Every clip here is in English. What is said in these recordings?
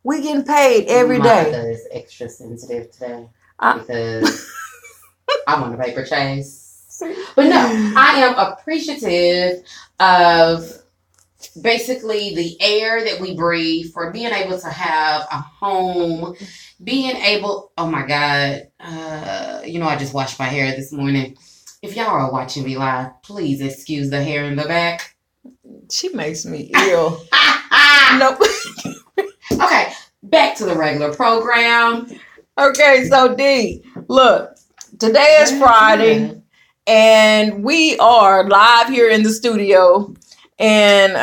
We getting paid every day. Monica is extra sensitive today I- because I want a paper chase. But no, I am appreciative of basically the air that we breathe, for being able to have a home, being able, oh my God, I just washed my hair this morning. If y'all are watching me live, please excuse the hair in the back. She makes me ill. Nope. Okay, back to the regular program. Okay, so D, look, today is Friday, and we are live here in the studio, and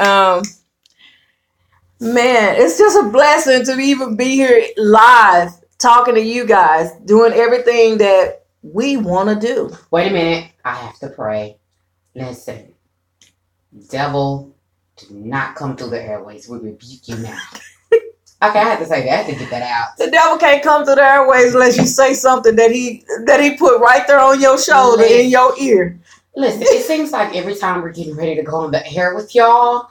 man, it's just a blessing to even be here live, talking to you guys, doing everything that we want to do. Wait a minute, I have to pray. Listen, devil, do not come through the airways. We rebuke you now. Okay, I have to say that. I have to get that out. The devil can't come through the airways unless you say something that he put right there on your shoulder, in your ear. Listen, it seems like every time we're getting ready to go on the air with y'all,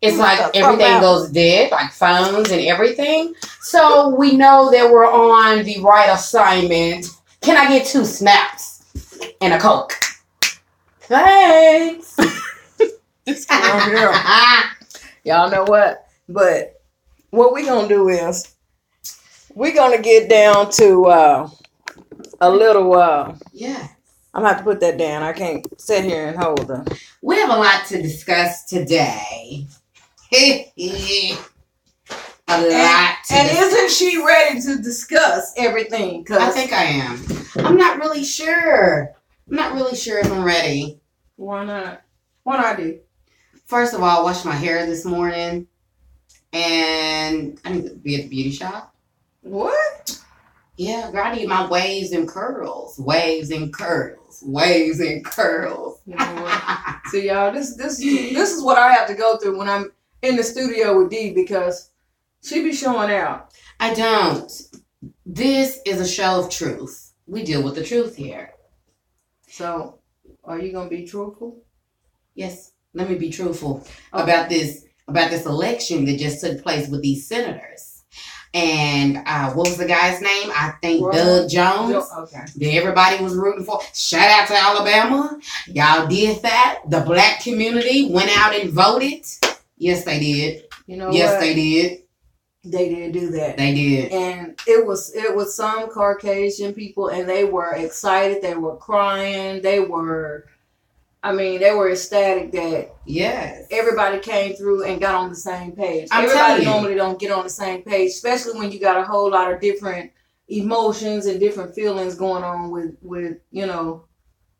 it's like everything goes dead, like phones and everything. So we know that we're on the right assignment. Can I get 2 snaps and a Coke? Thanks. Y'all know what? But what we gonna do is we're gonna get down to a little. Yeah. I'm gonna have to put that down. I can't sit here and hold them. We have a lot to discuss today. A lot. And isn't she ready to discuss everything? I think I am. I'm not really sure. I'm not really sure if I'm ready. Why not? What I do? First of all, I washed my hair this morning, and I need to be at the beauty shop. What? Yeah, girl, I need my waves and curls. Waves and curls. Waves and curls. You know what? So y'all, this is what I have to go through when I'm in the studio with Dee, because she be showing out. I don't. This is a show of truth. We deal with the truth here. So, are you gonna be truthful? Yes. Let me be truthful about this election that just took place with these senators. And what was the guy's name? I think Doug Jones. Okay. That everybody was rooting for. Shout out to Alabama. Y'all did that. The black community went out and voted. Yes, they did. You know yes, what? They did. They did do that. They did. And it was some Caucasian people, and they were excited. They were crying. They were ecstatic that everybody came through and got on the same page. Everybody normally don't get on the same page, especially when you got a whole lot of different emotions and different feelings going on with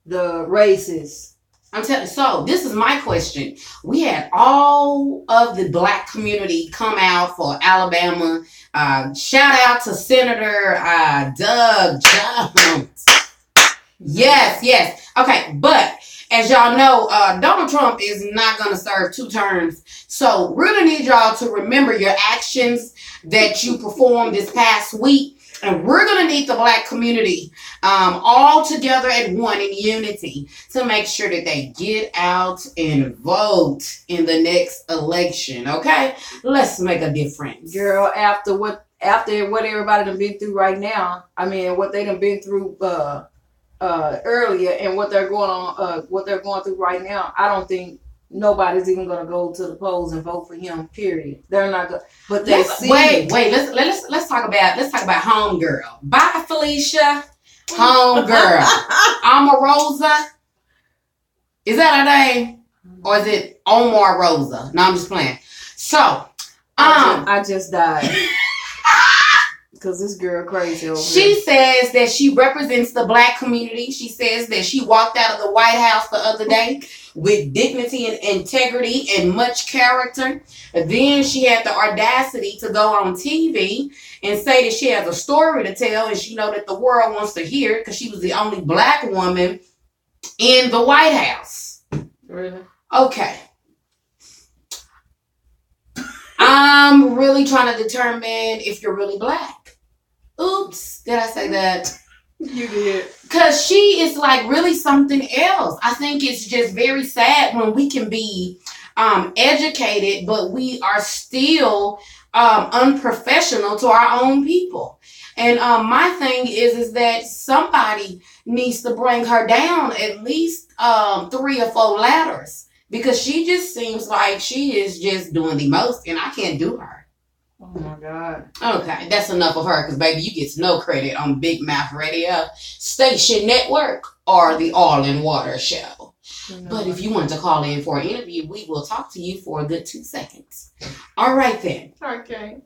the races. I'm telling you. So this is my question. We had all of the black community come out for Alabama. Shout out to Senator Doug Jones. Yes. Okay, but as y'all know, Donald Trump is not going to serve 2 terms. So we're going to need y'all to remember your actions that you performed this past week. And we're going to need the black community all together at one in unity to make sure that they get out and vote in the next election. Okay? Let's make a difference. Girl, after what everybody done been through right now, what they done been through earlier and what they're going through right now, I don't think nobody's even going to go to the polls and vote for him. Period. They're not going. But they wait. Let's talk about homegirl. Bye, Felicia. Homegirl. Omarosa. Is that her name, or is it Omar Rosa? No, I'm just playing. So, I just died. Because this girl crazy over She says that she represents the black community. She says that she walked out of the White House the other day with dignity and integrity and much character. And then she had the audacity to go on TV and say that she has a story to tell, and she know that the world wants to hear it because she was the only black woman in the White House. Really? Okay. I'm really trying to determine if you're really black. Oops, did I say that? You did. Because she is like really something else. I think it's just very sad when we can be educated, but we are still unprofessional to our own people. And my thing is that somebody needs to bring her down at least 3 or 4 ladders, because she just seems like she is just doing the most, and I can't do her. Oh my God. Okay, that's enough of her, because baby, you get no credit on Big Mouth Radio, Station Network, or the All in Water Show. But if you want to call in for an interview, we will talk to you for a good 2 seconds. All right then. Okay.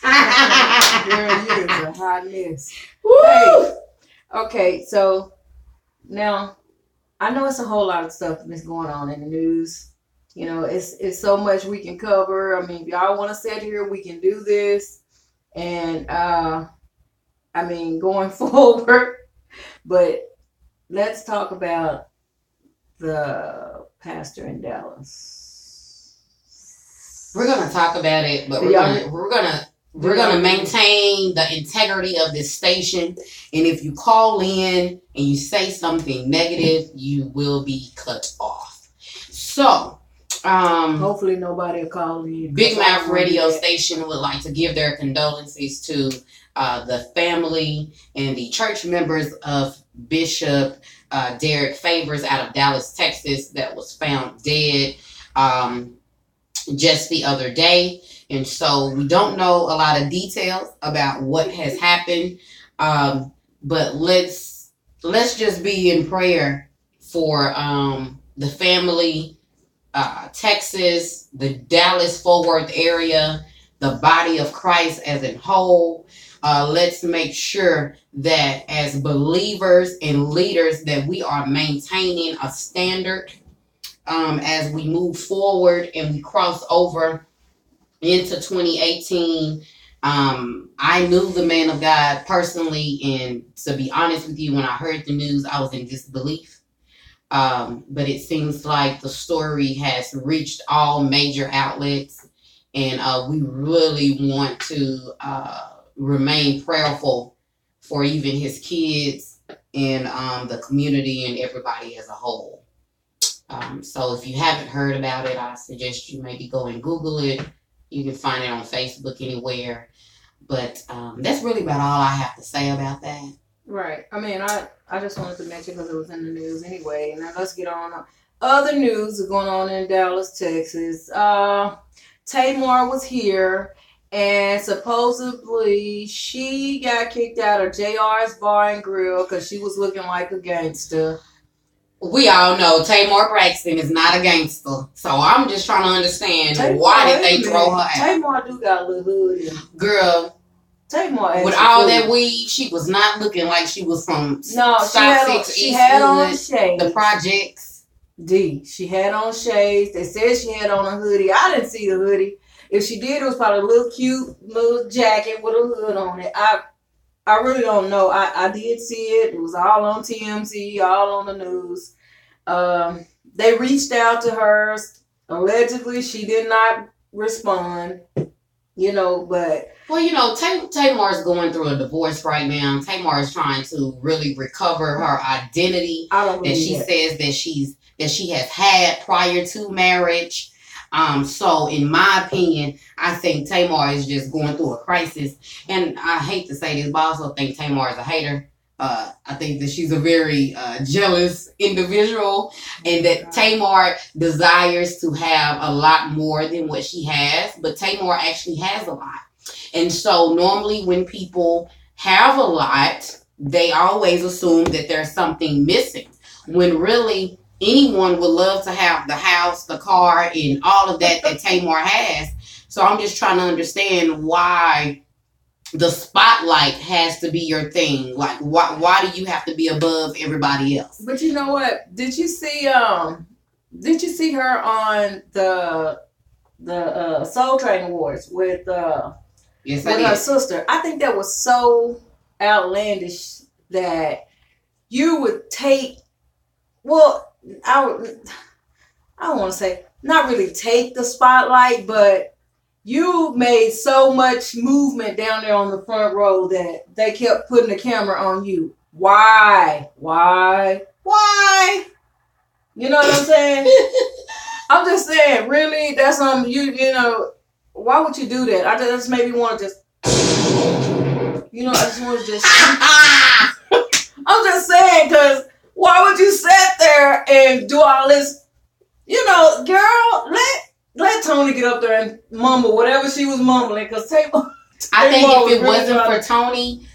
Girl, you is a hot mess. Woo! Hey. Okay, so now I know it's a whole lot of stuff that's going on in the news. You know, it's so much we can cover. I mean, if y'all want to sit here, we can do this. And I mean, going forward. But let's talk about the pastor in Dallas. We're gonna talk about it, but we're gonna maintain the integrity of this station. And if you call in and you say something negative, you will be cut off. So hopefully nobody will call in. Big Mouth Radio Station would like to give their condolences to the family and the church members of Bishop Derek Favors out of Dallas, Texas, that was found dead just the other day. And so we don't know a lot of details about what has happened, but let's just be in prayer for the family, Texas, the Dallas-Fort Worth area, the body of Christ as a whole. Let's make sure that as believers and leaders that we are maintaining a standard as we move forward and we cross over into 2018. I knew the man of God personally, and to be honest with you, when I heard the news, I was in disbelief. But it seems like the story has reached all major outlets, and we really want to remain prayerful for even his kids and the community and everybody as a whole. So if you haven't heard about it, I suggest you maybe go and Google it. You can find it on Facebook, anywhere. But that's really about all I have to say about that. Right. I mean, I just wanted to mention because it was in the news anyway. And now let's get on. Other news is going on in Dallas, Texas. Tamar was here, and supposedly she got kicked out of JR's Bar and Grill because she was looking like a gangster. We all know Tamar Braxton is not a gangster, so I'm just trying to understand Tamar, why did they throw her out? Tamar do got a little hood. Girl, Tamar with all that weed, she was not looking like she was from she had on shades. The projects. She had on shades. They said she had on a hoodie. I didn't see the hoodie. If she did, it was probably a little cute little jacket with a hood on it. I really don't know. I did see it. It was all on TMZ, all on the news. They reached out to her. Allegedly, she did not respond. You know, but... Well, you know, Tamar's going through a divorce right now. Tamar is trying to really recover her identity that she says that she has had prior to marriage. So in my opinion, I think Tamar is just going through a crisis. And I hate to say this, but I also think Tamar is a hater. I think that she's a very jealous individual, and that Tamar desires to have a lot more than what she has, but Tamar actually has a lot. And so normally when people have a lot, they always assume that there's something missing, when really anyone would love to have the house, the car, and all of that Tamar has. So I'm just trying to understand why the spotlight has to be your thing. Like, why do you have to be above everybody else? But you know what? Did you see her on the Soul Train Awards with her sister? I think that was so outlandish that you would take. Well, I don't want to say not really take the spotlight, but you made so much movement down there on the front row that they kept putting the camera on you. Why? You know what I'm saying? I'm just saying, really, that's you know, why would you do that? I just maybe want to just, you know, I just want to just. I'm just saying, because why would you sit there and do all this? You know, girl, let Tony get up there and mumble whatever she was mumbling. Because I think if it wasn't for Tony,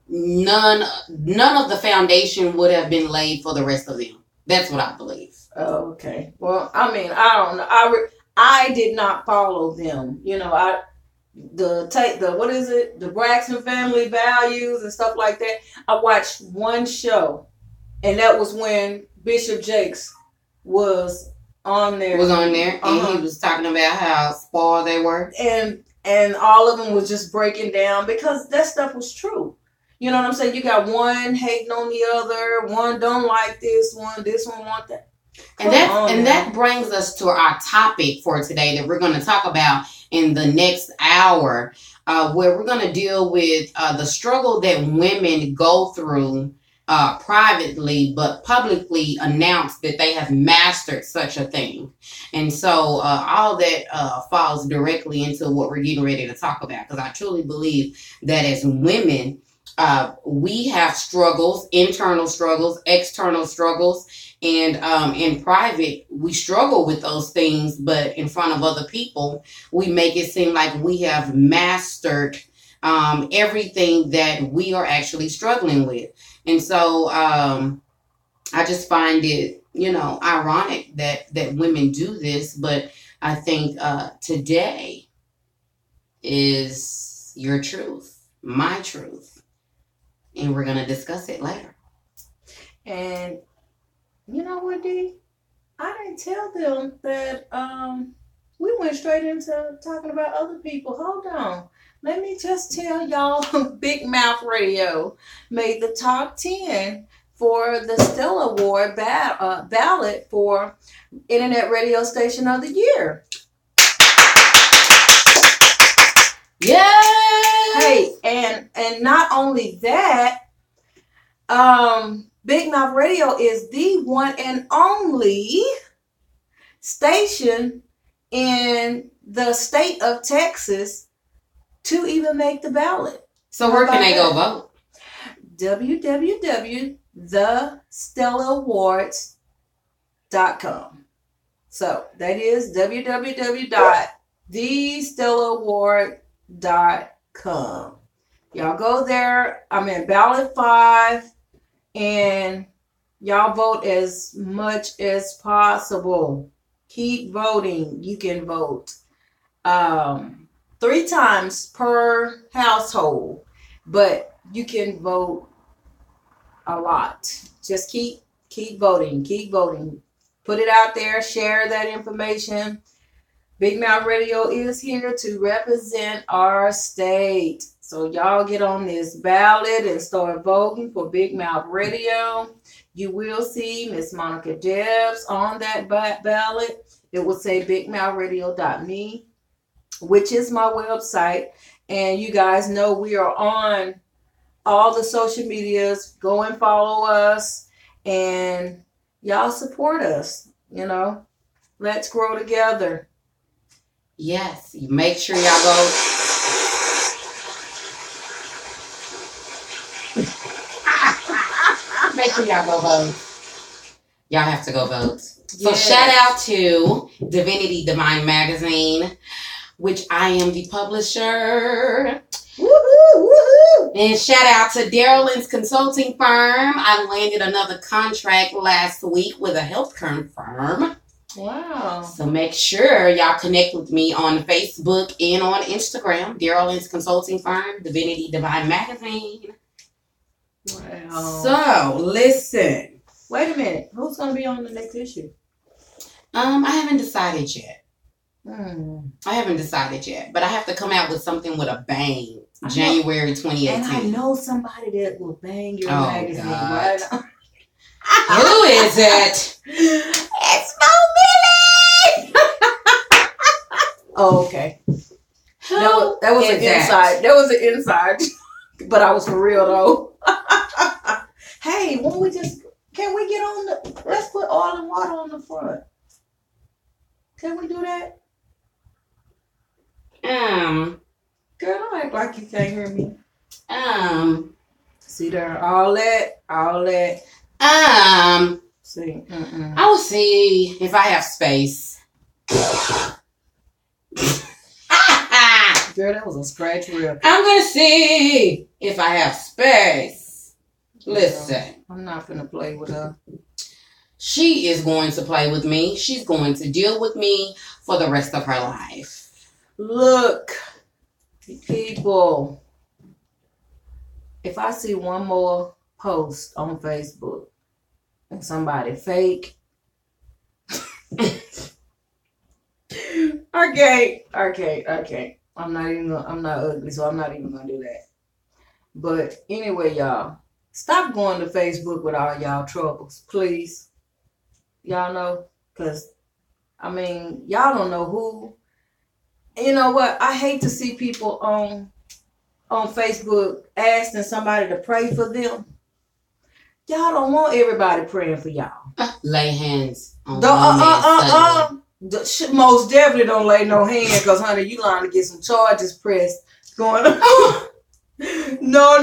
none of the foundation would have been laid for the rest of them. That's what I believe. Oh, okay. Well, I mean, I don't know. I did not follow them. You know, what is it? The Braxton Family Values and stuff like that. I watched one show, and that was when Bishop Jakes was on there. And he was talking about how spoiled they were. And all of them was just breaking down because that stuff was true. You know what I'm saying? You got one hating on the other, one don't like this one want that. And that brings us to our topic for today that we're going to talk about in the next hour, where we're going to deal with the struggle that women go through privately, but publicly announce that they have mastered such a thing. And so all that falls directly into what we're getting ready to talk about, because I truly believe that as women, we have struggles, internal struggles, external struggles, and in private, we struggle with those things, but in front of other people, we make it seem like we have mastered everything that we are actually struggling with. And so I just find it, you know, ironic that women do this, but I think today is your truth, my truth, and we're going to discuss it later. And you know what, D? I didn't tell them that we went straight into talking about other people. Hold on. Let me just tell y'all, Big Mouth Radio made the top 10 for the Stella Award ballot for Internet Radio Station of the Year. Yay! Hey, and not only that, Big Mouth Radio is the one and only station in the state of Texas to even make the ballot. So where can they go vote? www.thestellawards.com. So that is www.thestellaaward.com. Y'all go there. I'm in ballot 5. And y'all vote as much as possible. Keep voting. You can vote 3 times per household, but you can vote a lot. Just keep voting. Keep voting. Put it out there. Share that information. Big Mouth Radio is here to represent our state. So y'all get on this ballot and start voting for Big Mouth Radio. You will see Miss Monica Debs on that ballot. It will say bigmouthradio.me, which is my website. And you guys know we are on all the social medias. Go and follow us. And y'all support us. You know, let's grow together. Yes. Make sure y'all go. Make sure y'all go vote. Y'all have to go vote. So Yes. Shout out to Divinity Divine Magazine, which I am the publisher. Woohoo! Woohoo! And shout out to Darylyn's Consulting Firm. I landed another contract last week with a healthcare firm. Wow. So make sure y'all connect with me on Facebook and on Instagram. Darylyn's Consulting Firm, Divinity Divine Magazine. Wow. So listen. Wait a minute. Who's going to be on the next issue? I haven't decided yet. I I haven't decided yet, but I have to come out with something with a bang. January 2018. And I know somebody that will bang your Oh, magazine God. right now. Who is it? It's Mo Millie! Oh, okay. That was is an that? inside. That was an inside. But I was for real though. Hey, can we get on let's put oil and water on the front. Can we do that? Um, Girl, don't act like you can't hear me. um, See there, all that. See, I will see if I have space. girl, that was a scratch rip. I'm gonna see if I have space. Listen, I'm not gonna play with her. she is going to play with me. She's going to deal with me for the rest of her life. Look, people, if I see one more post on Facebook and somebody fake, okay. I'm not ugly, so I'm not even gonna do that. But anyway, y'all, stop going to Facebook with all y'all troubles, please. Y'all know, because I mean, y'all don't know who. You know what? I hate to see people on Facebook asking somebody to pray for them. Y'all don't want everybody praying for y'all. Lay hands on one Most definitely don't lay no hand, because honey, you lying to get some charges pressed going on. No.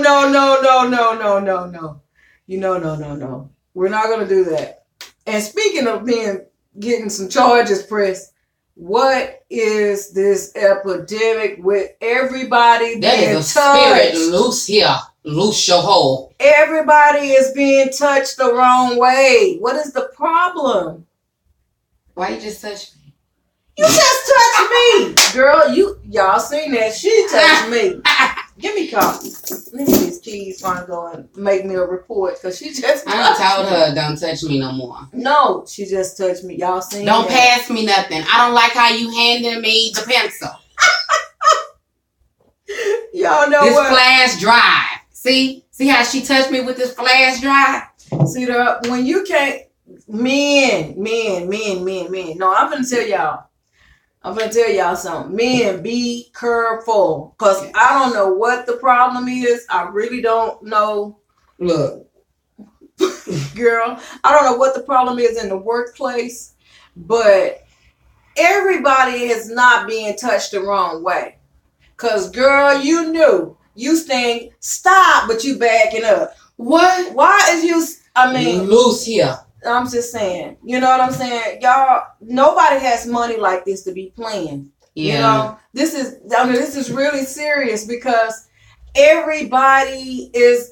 No. We're not gonna do that. And speaking of getting some charges pressed, what is this epidemic with everybody that being is a touched? spirit loose here. Loose your hole. Everybody is being touched the wrong way. What is the problem? Why you just touched me? You just touched me. Girl, y'all seen that. She touched me. Give me coffee. Let me these keys trying to go and make me a report, because she just touched I told her don't touch me no more. No, she just touched me. Y'all seen Don't that? pass me nothing. I don't like how you handed me the pencil. Y'all know this what? flash drive. See how she touched me with this flash drive? See, when you can't, men. No, I'm gonna tell y'all something. Men, be careful, because I don't know what the problem is. I really don't know. Look, girl, I don't know what the problem is in the workplace, but everybody is not being touched the wrong way. Because, girl, you knew. You saying stop, but you backing up. What? Why is you, I mean. Loose here. I'm just saying. You know what I'm saying? Y'all, nobody has money like this to be playing. Yeah. You know? This is really serious, because everybody is,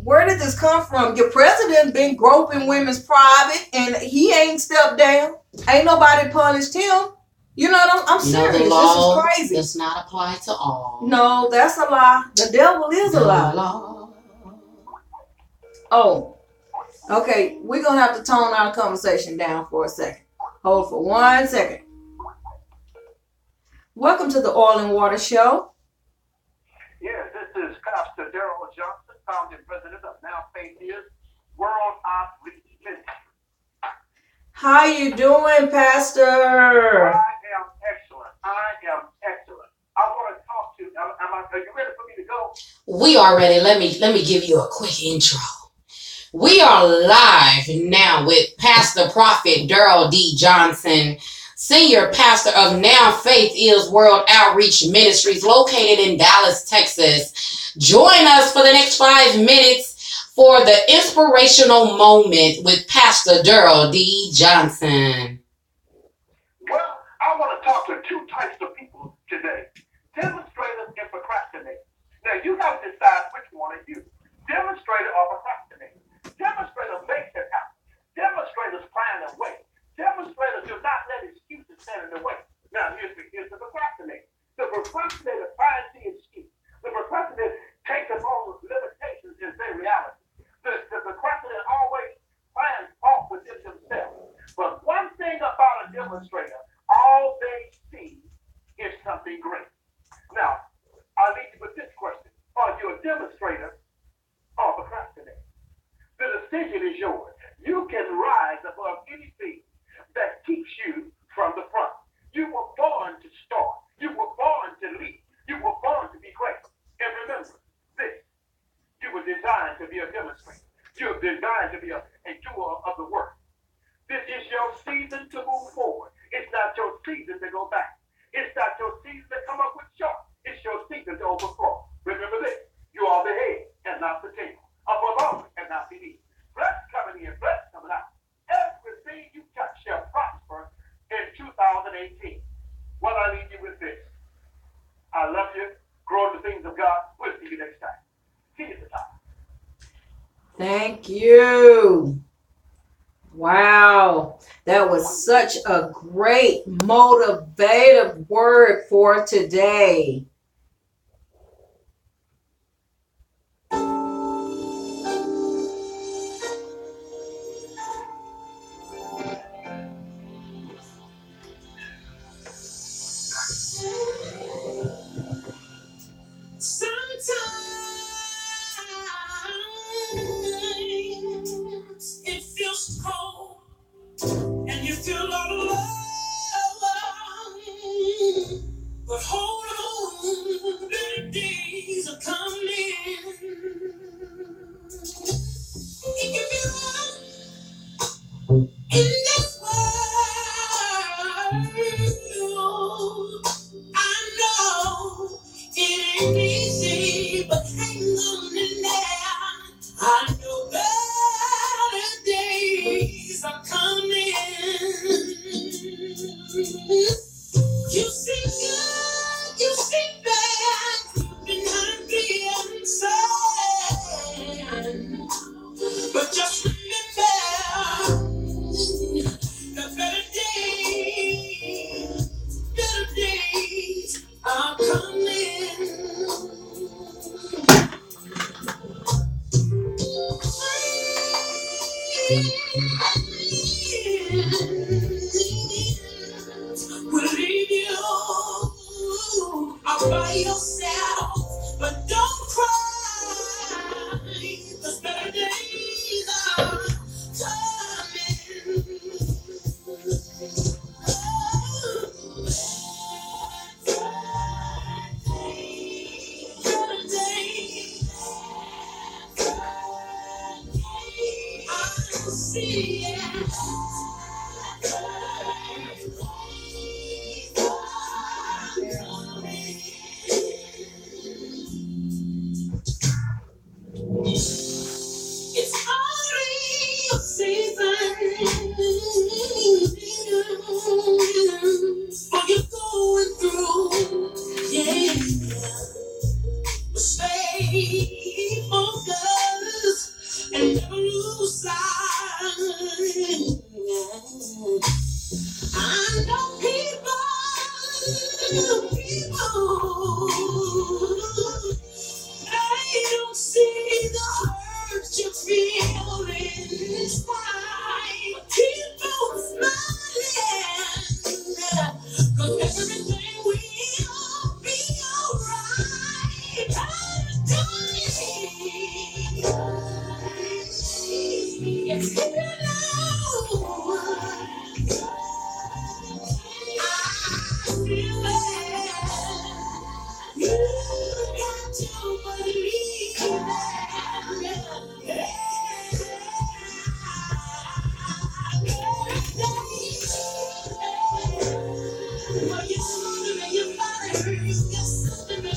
where did this come from? Your president been groping women's private and he ain't stepped down. Ain't nobody punished him. You know what I'm serious. The law this is crazy. Does not apply to all. No, that's a lie. The devil is a lie. Law. Oh, okay. We're going to have to tone our conversation down for a second. Hold for 1 second. Welcome to the Oil and Water Show. Yes, this is Pastor Daryl Johnson, founding president of Now Faith Is World Outreach Ministry. How you doing, Pastor? I am excellent. I want to talk to you. Are you ready for me to go? We are ready. Let me give you a quick intro. We are live now with Pastor Prophet Daryl D. Johnson, Senior Pastor of Now Faith Is World Outreach Ministries, located in Dallas, Texas. Join us for the next 5 minutes for the inspirational moment with Pastor Daryl D. Johnson. Well, I want to talk to 2 types of people today. Demonstrators and procrastinators. Now, you got to decide which one are you. Demonstrator or procrastinator. Demonstrators make it happen. Demonstrators plan and wait. Demonstrators do not let excuses stand in the way. Now, here's the procrastinator. The procrastinator finds the excuse. The procrastinator takes upon limitations as their reality. The procrastinator always finds fault within themselves. But one thing about a demonstrator, all they see is something great. Now, I'll leave you with this question. Are you a demonstrator or a procrastinator? The decision is yours. You can rise above anything that keeps you from the front. You were born to start. You were born to lead. You were born to be great. And remember this. You were designed to be a demonstrator. You were designed to be a doer of the work. This is your season to move forward. It's not your Thank you. Wow. That was such a great motivative word for today. Sometimes it feels cold and you feel all alone. But hold on, better days are coming. It can be rough in this world. I know it ain't easy, but hang on in there. I know better days are coming. You see good, you see bad, you've been happy and sad. But just remember, the better days are coming. We'll leave you all by yourself, but don't cry, 'cause better days are coming. Better days, I see it. It's only a season what you're going through, yeah. But stay focused and never lose sight. I know people, I don't see the hurt you feel inside. Keep on smiling, 'cause everything will be alright. Yes, you know, I feel it. You got to believe that. For your mother and your father, your sister and your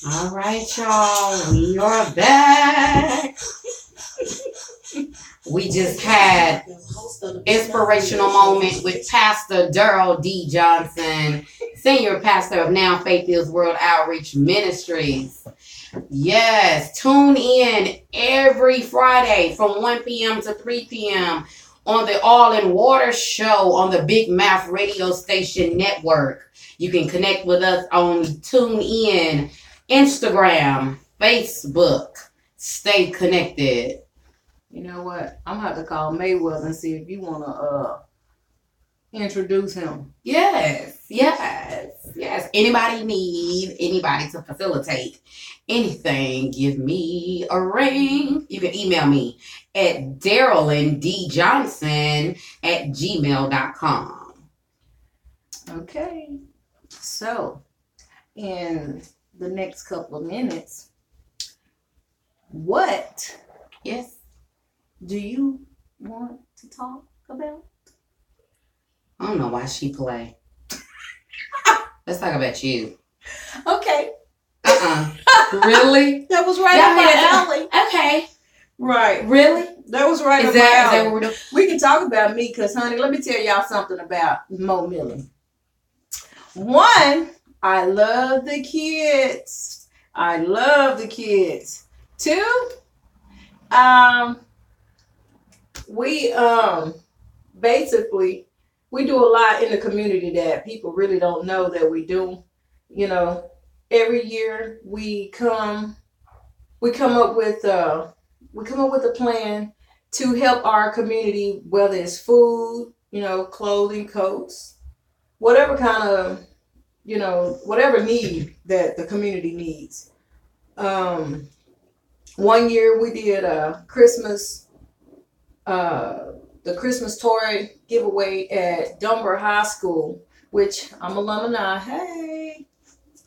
All right, y'all, we are back. We just had inspirational moment with Pastor Daryl D. Johnson, Senior Pastor of Now Faith Hills World Outreach Ministries. Yes, tune in every Friday from 1 p.m. to 3 p.m. on the All in Water show on the Big Mouth Radio Station Network. You can connect with us on TuneIn, Instagram, Facebook. Stay connected. You know what? I'm gonna have to call Mayweather and see if you wanna introduce him. Yes. Yes. Anybody to facilitate anything, give me a ring. You can email me at darylndjohnson@gmail.com. Okay. So, in the next couple of minutes, what Yes. do you want to talk about? I don't know why she play. Let's talk about you. Okay. Really? That was right up my alley. Okay. Right. Really? That was right Is up my that alley. what we're doing? We can talk about me because, honey, let me tell y'all something about Mo Millie. One, I love the kids. I love the kids. Two, we basically we do a lot in the community that people really don't know that we do. You know, every year we come up with a plan to help our community, whether it's food, clothing, coats, whatever kind of, whatever need that the community needs. One year we did a Christmas, the Christmas toy giveaway at Dunbar High School, which I'm alumni. Hey,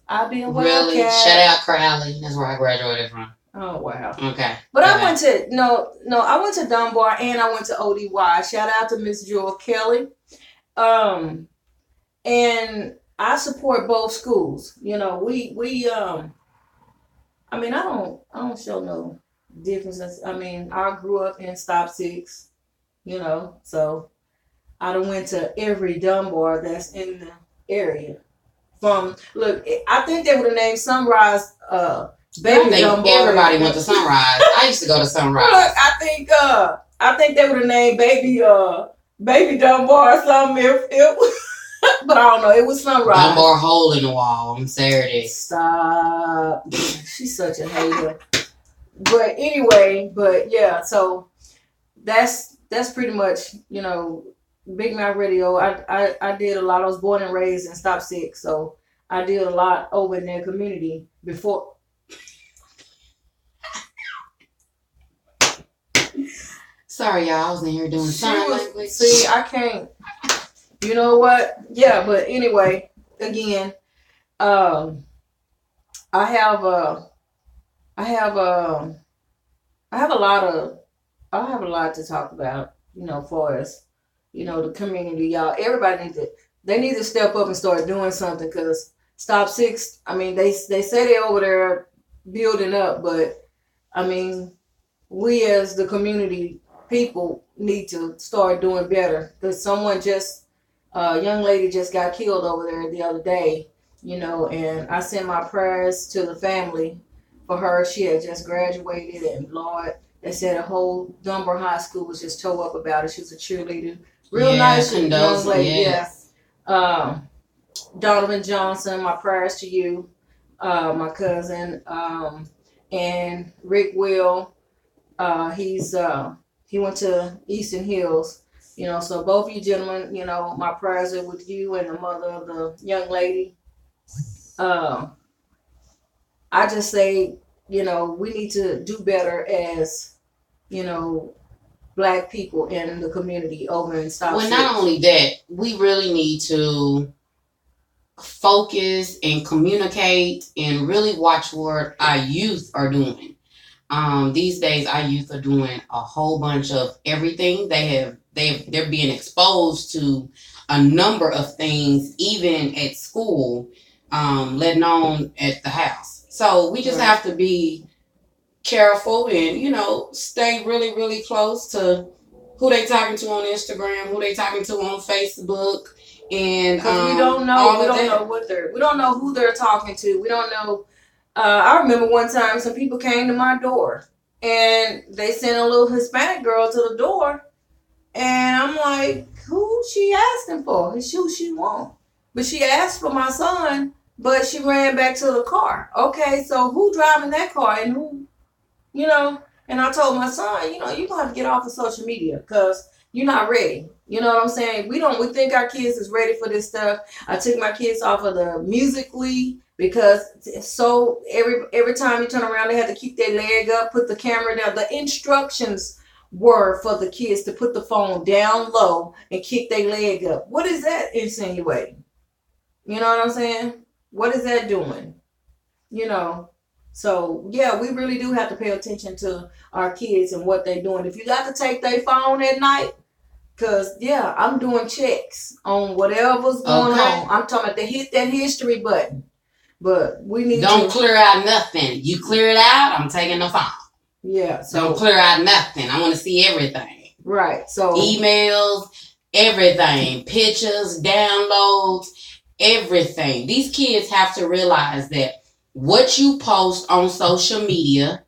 I've been Really? Shout out Crowley. That's where I graduated from. Oh wow. Okay. But I went to I went to Dunbar and I went to ODY. Shout out to Miss Jewel Kelly. And I support both schools. We I mean, I don't show no differences. I mean, I grew up in Stop Six, so I done went to every Dunbar that's in the area. I think they would have named Sunrise Baby Dunbar. Everybody went to Sunrise. I used to go to Sunrise. Look, I think they would have named Baby Dunbar or something if but I don't know. It was Sunrise. Dunbar hole in the wall on Saturday. Stop. She's such a hater. But anyway, yeah, so that's pretty much, Big Mouth Radio. I did a lot. I was born and raised in Stop Six, so I did a lot over in their community before. Sorry, y'all. I was in here doing sign language. See, I can't. You know what? Yeah, but anyway, again, I have a lot to talk about, for us, the community, y'all. Everybody need to step up and start doing something, because Stop Six, I mean, they say they're over there building up, but I mean, we as the community people need to start doing better, because a young lady just got killed over there the other day, and I sent my prayers to the family for her. She had just graduated, and Lord, they said the whole Dunbar High School was just tore up about it. She was a cheerleader. Real nice young lady. Yes. Yeah. Donovan Johnson, my prayers to you, my cousin, and Rick Will. He went to Eastern Hills. So both of you gentlemen, my prayers are with you and the mother of the young lady. I just say, we need to do better as, Black people in the community over in South. Well, not only that, we really need to focus and communicate and really watch what our youth are doing. These days, our youth are doing a whole bunch of everything. They're being exposed to a number of things, even at school, let alone at the house. So we just have to be careful and, stay really, really close to who they talking to on Instagram, who they talking to on Facebook. And we don't know who they're talking to. We don't know. I remember one time some people came to my door and they sent a little Hispanic girl to the door. And I'm like, who she asking for? Who she want? But she asked for my son, but she ran back to the car. Okay, so who driving that car and who, And I told my son, you're going to have to get off of social media because you're not ready. You know what I'm saying? We think our kids is ready for this stuff. I took my kids off of the Musical.ly because so every time you turn around, they had to keep their leg up, put the camera down. The instructions were for the kids to put the phone down low and kick their leg up. What is that insinuating? You know what I'm saying? What is that doing? You know? So, yeah, we really do have to pay attention to our kids and what they're doing. If you got to take their phone at night, because, yeah, I'm doing checks on whatever's going on. I'm talking about to hit that history button. But we need Don't clear out nothing. You clear it out, I'm taking the phone. Yeah. So don't clear out nothing. I want to see everything. Right. So emails, everything, pictures, downloads, everything. These kids have to realize that what you post on social media,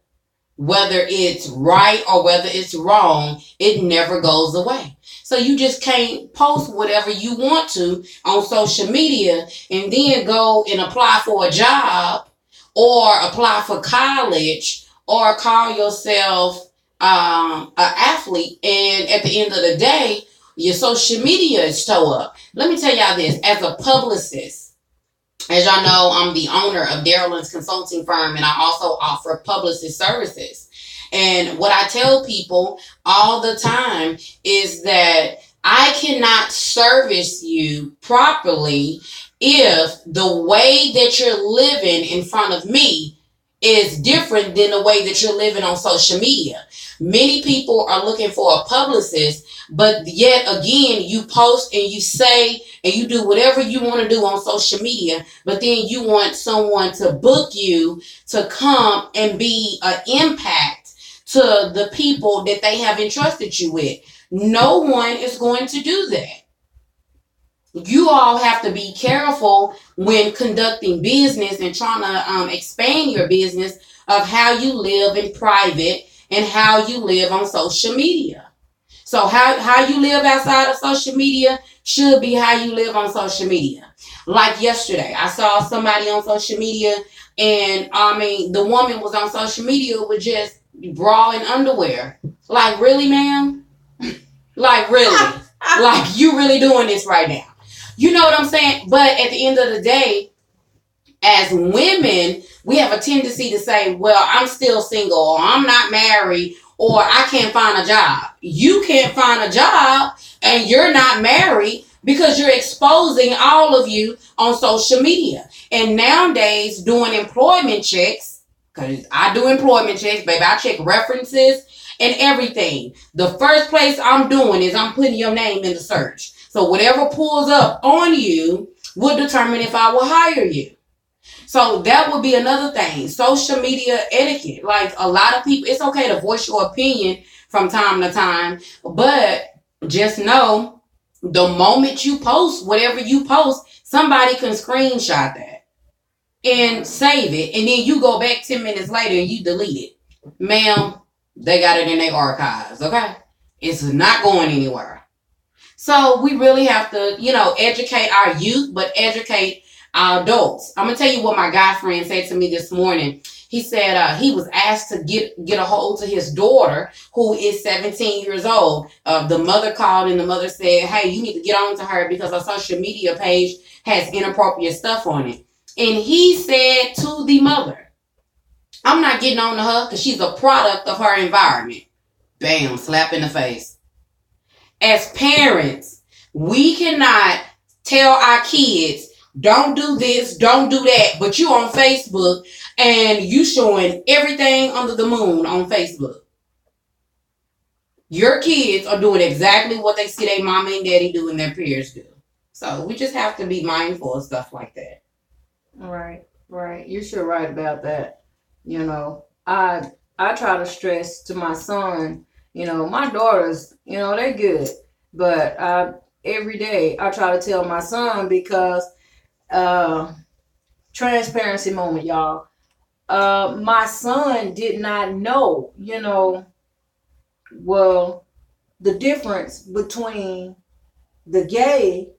whether it's right or whether it's wrong, it never goes away. So you just can't post whatever you want to on social media and then go and apply for a job or apply for college or call yourself an athlete. And at the end of the day, your social media is tore up. Let me tell y'all this. As a publicist, as y'all know, I'm the owner of Darylyn's Consulting Firm, and I also offer publicist services. And what I tell people all the time is that I cannot service you properly if the way that you're living in front of me is different than the way that you're living on social media. Many people are looking for a publicist, but yet again, you post and you say and you do whatever you want to do on social media, but then you want someone to book you to come and be an impact to the people that they have entrusted you with. No one is going to do that. You all have to be careful when conducting business and trying to expand your business of how you live in private and how you live on social media. So how you live outside of social media should be how you live on social media. Like yesterday, I saw somebody on social media, and the woman was on social media with just bra and underwear. Like, really, ma'am? Like, really? Like, you really doing this right now? You know what I'm saying? But at the end of the day, as women, we have a tendency to say, well, I'm still single, or I'm not married, or I can't find a job. You can't find a job and you're not married because you're exposing all of you on social media. And nowadays, doing employment checks, because I do employment checks, baby, I check references and everything. The first place I'm doing is I'm putting your name in the search. So whatever pulls up on you will determine if I will hire you. So that would be another thing. Social media etiquette. Like, a lot of people, it's okay to voice your opinion from time to time, but just know the moment you post whatever you post, somebody can screenshot that and save it, and then you go back 10 minutes later and you delete it. Ma'am, they got it in their archives, okay? It's not going anywhere. So we really have to, educate our youth, but educate our adults. I'm going to tell you what my guy friend said to me this morning. He said he was asked to get a hold to his daughter, who is 17 years old. The mother called, and the mother said, hey, you need to get on to her because her social media page has inappropriate stuff on it. And he said to the mother, I'm not getting on to her because she's a product of her environment. Bam, slap in the face. As parents, we cannot tell our kids, don't do this, don't do that, but you on Facebook and you showing everything under the moon on Facebook. Your kids are doing exactly what they see their mama and daddy do and their peers do. So we just have to be mindful of stuff like that. Right. You're sure right about that. I try to stress to my son, my daughters, they're good. But every day I try to tell my son because transparency moment, y'all. My son did not know, the difference between the gay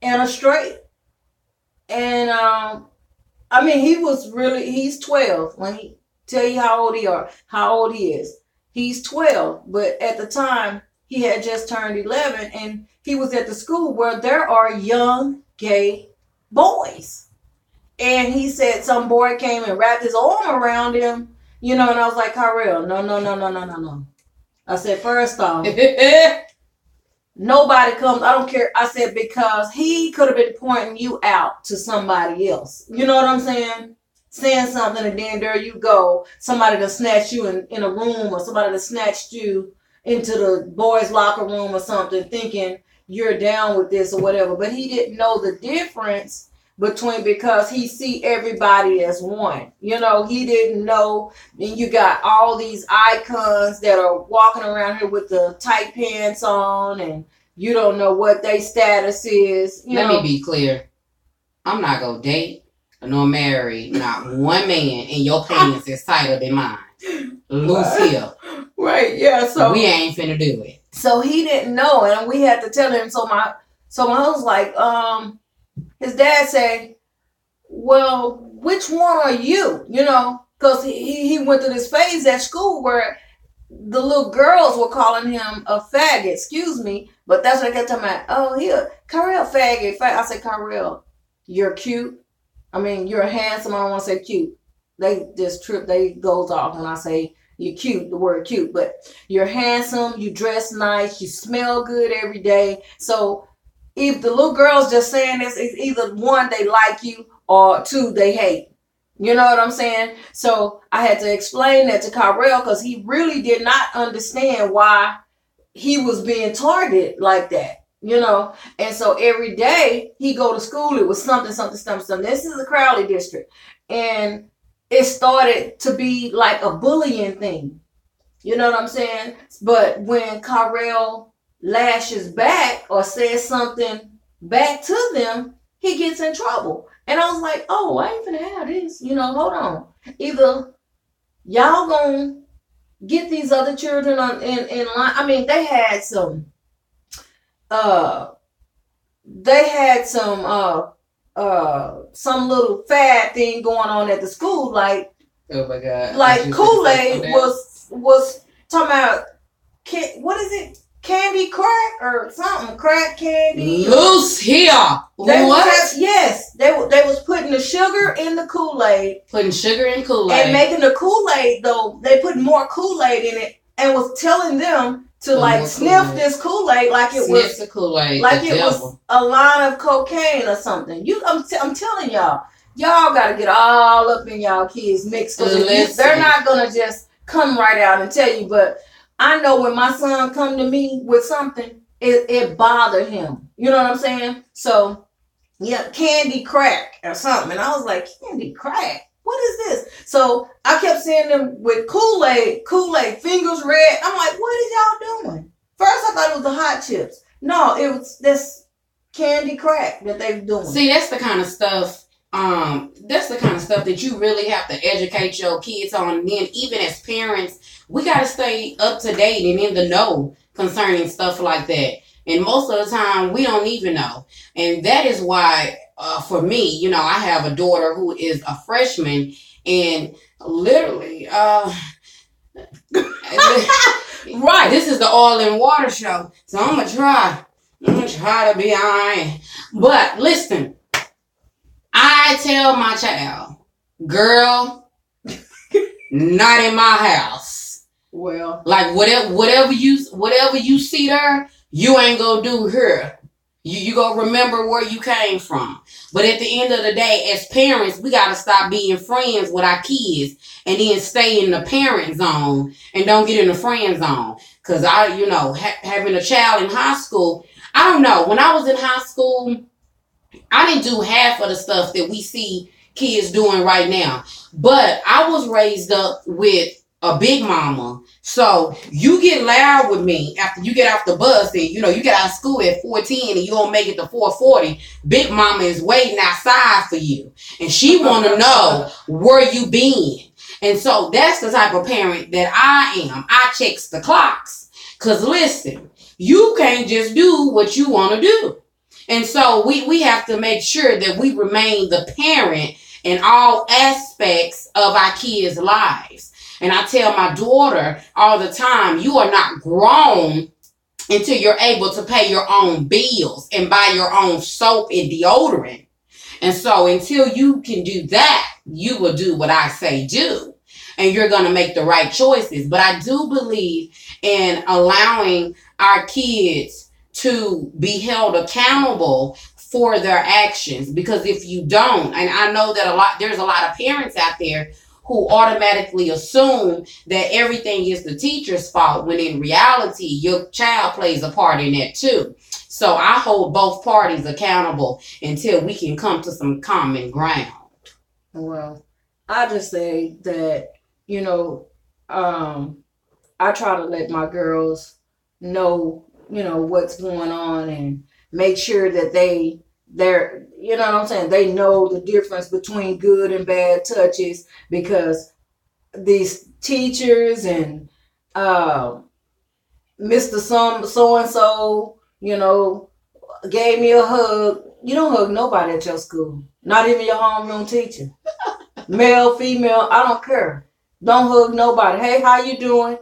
and a straight. And he's 12. Let me tell you how old he is. He's 12, but at the time he had just turned 11, and he was at the school where there are young gay boys. And he said some boy came and wrapped his arm around him, and I was like, Kyrell, no. I said, first off, nobody comes. I don't care. I said, because he could have been pointing you out to somebody else. You know what I'm saying? Saying something, and then there you go. Somebody that snatched you in a room, or somebody that snatched you into the boys' locker room or something, thinking you're down with this or whatever. But he didn't know the difference between, because he see everybody as one. He didn't know. And you got all these icons that are walking around here with the tight pants on, and you don't know what their status is. Let me be clear. I'm not going to date nor marry not one man in your pants is tighter than mine. Loose here. Right, yeah. So we ain't finna do it. So he didn't know, and we had to tell him. So my husband's like, his dad said, well, which one are you? Because he went through this phase at school where the little girls were calling him a faggot, excuse me, but that's what I kept talking about. Oh, here, Kyrell faggot. I said, Kyrell, you're cute. I mean, you're handsome. I don't want to say cute. They goes off when I say you're cute, the word cute, but you're handsome, you dress nice, you smell good every day. So if the little girls just saying this, it's either one, they like you, or two, they hate. You know what I'm saying? So I had to explain that to Kyrell, because he really did not understand why he was being targeted like that. And so every day he go to school, it was something. This is the Crowley district. And it started to be like a bullying thing. You know what I'm saying? But when Kyrell lashes back or says something back to them, he gets in trouble. And I was like, oh, I ain't finna have this. Hold on. Either y'all gonna get these other children in line. I mean, they had some some little fad thing going on at the school, like, oh my God, like Kool-Aid was talking about, what is it, candy crack or something, crack candy. Loose here. What? Yes, they was putting the sugar in the Kool-Aid, and making the Kool-Aid, though they put more Kool-Aid in it, and was telling them to sniff Kool-Aid. This Kool-Aid like it was the Kool-Aid, like it was a line of cocaine or something. I'm telling y'all gotta get all up in y'all kids' mix, because they're not gonna just come right out and tell you. But I know when my son come to me with something, it bothered him. You know what I'm saying? So yeah, candy crack or something, and I was like, candy crack? What is this? So I kept seeing them with Kool-Aid, fingers red. I'm like, what is y'all doing? First I thought it was the hot chips. No, it was this candy crack that they were doing. See, that's the kind of stuff that you really have to educate your kids on. And then even as parents, we got to stay up to date and in the know concerning stuff like that. And most of the time, we don't even know. And that is why, for me, I have a daughter who is a freshman, and literally, right, this is the oil and water show. So I'm going to try to be all right. But listen, I tell my child, girl, not in my house. Well, like whatever you see there, you ain't gonna do her. You gonna remember where you came from. But at the end of the day, as parents, we gotta stop being friends with our kids and then stay in the parent zone and don't get in the friend zone. Cause having a child in high school, I don't know. When I was in high school, I didn't do half of the stuff that we see kids doing right now. But I was raised up with a big mama. So you get loud with me after you get off the bus and you get out of school at 4:10 and you don't make it to 4:40. Big mama is waiting outside for you. And she want to know where you been. And so that's the type of parent that I am. I checks the clocks. Cause listen, you can't just do what you want to do. And so we have to make sure that we remain the parent in all aspects of our kids' lives. And I tell my daughter all the time, you are not grown until you're able to pay your own bills and buy your own soap and deodorant. And so until you can do that, you will do what I say do. And you're going to make the right choices. But I do believe in allowing our kids to be held accountable for their actions. Because if you don't, and I know that there's a lot of parents out there who automatically assume that everything is the teacher's fault, when in reality, your child plays a part in that too. So I hold both parties accountable until we can come to some common ground. Well, I just say that, I try to let my girls know, what's going on and make sure that they're, you know what I'm saying? They know the difference between good and bad touches, because these teachers and Mr. So-and-so, gave me a hug. You don't hug nobody at your school. Not even your homeroom teacher. Male, female, I don't care. Don't hug nobody. Hey, how you doing?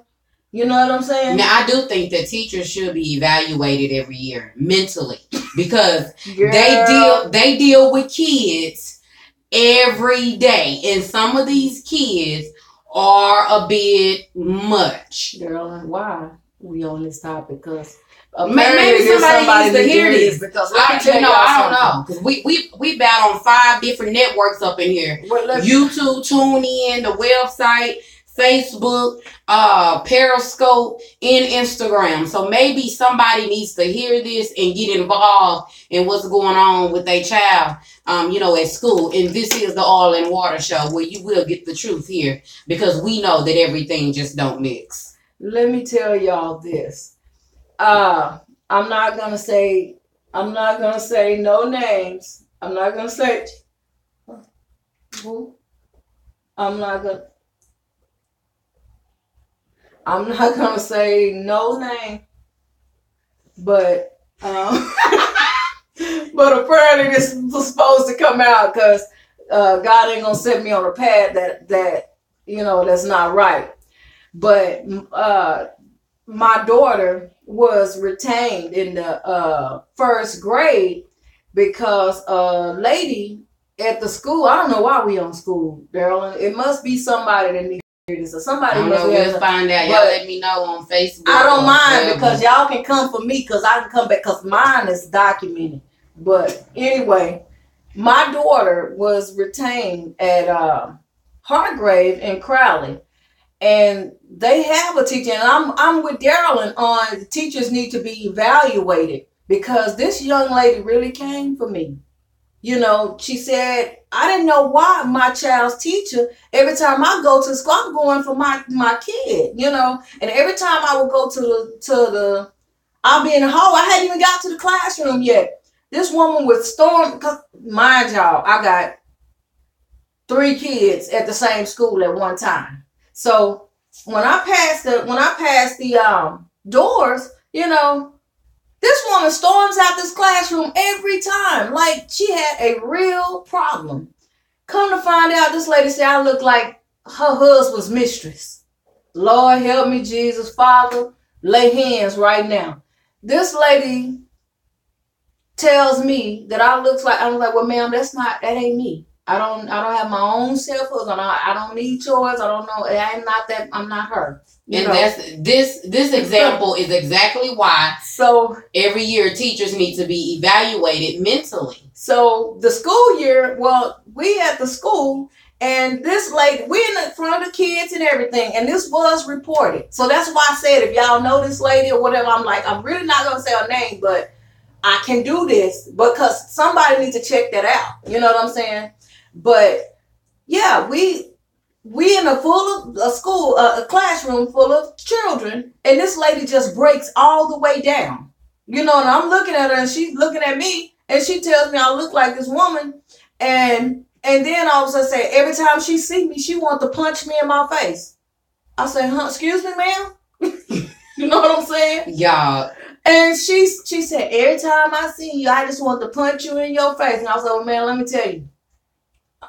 You know what I'm saying? Now, I do think that teachers should be evaluated every year mentally, because they deal with kids every day, and some of these kids are a bit much. Girl, why we on this topic? Because maybe somebody needs to hear this. Because I don't know. Because we bat on 5 different networks up in here. YouTube, TuneIn, the website, Facebook, Periscope, and Instagram. So maybe somebody needs to hear this and get involved in what's going on with their child, at school. And this is the Oil and Water Show, where you will get the truth here, because we know that everything just don't mix. Let me tell y'all this. I'm not gonna say no names. I'm not gonna say who. I'm not gonna say no name, but but apparently this was supposed to come out, because God ain't gonna set me on a path that that's not right. But my daughter was retained in the first grade because a lady at the school, I don't know why we on school, Daryl. It must be somebody that needs to hear this. Or somebody must be. We'll find out. Y'all let me know on Facebook. I don't mind, because y'all can come for me, because I can come back, because mine is documented. But anyway, my daughter was retained at Hargrave in Crowley. And they have a teacher, and I'm with Darylyn on teachers need to be evaluated, because this young lady really came for me. She said, I didn't know why my child's teacher, every time I go to school, I'm going for my kid, and every time I would go to the I'll be in the hall. I hadn't even got to the classroom yet. This woman would storm, because mind y'all, I got 3 kids at the same school at one time. So when I passed the doors, this woman storms out this classroom every time, like she had a real problem. Come to find out, this lady said I look like her husband's mistress. Lord help me, Jesus, Father, lay hands right now. This lady tells me that I'm like, well, ma'am, that ain't me. I don't have my own self-hug. I don't need yours. I don't know. I'm not her. That's this example is exactly why. So every year teachers need to be evaluated mentally. So the school year, well, we at the school, and this lady, we in front of the kids and everything, and this was reported. So that's why I said, if y'all know this lady or whatever, I'm really not gonna say her name, but I can do this because somebody needs to check that out. You know what I'm saying? But yeah, we in a classroom full of children, and this lady just breaks all the way down. And I'm looking at her, and she's looking at me, and she tells me I look like this woman, and then all of a sudden say, every time she sees me, she wants to punch me in my face. I say, excuse me, ma'am? You know what I'm saying? Yeah. And she said, every time I see you, I just want to punch you in your face. And I was like, well, man, let me tell you.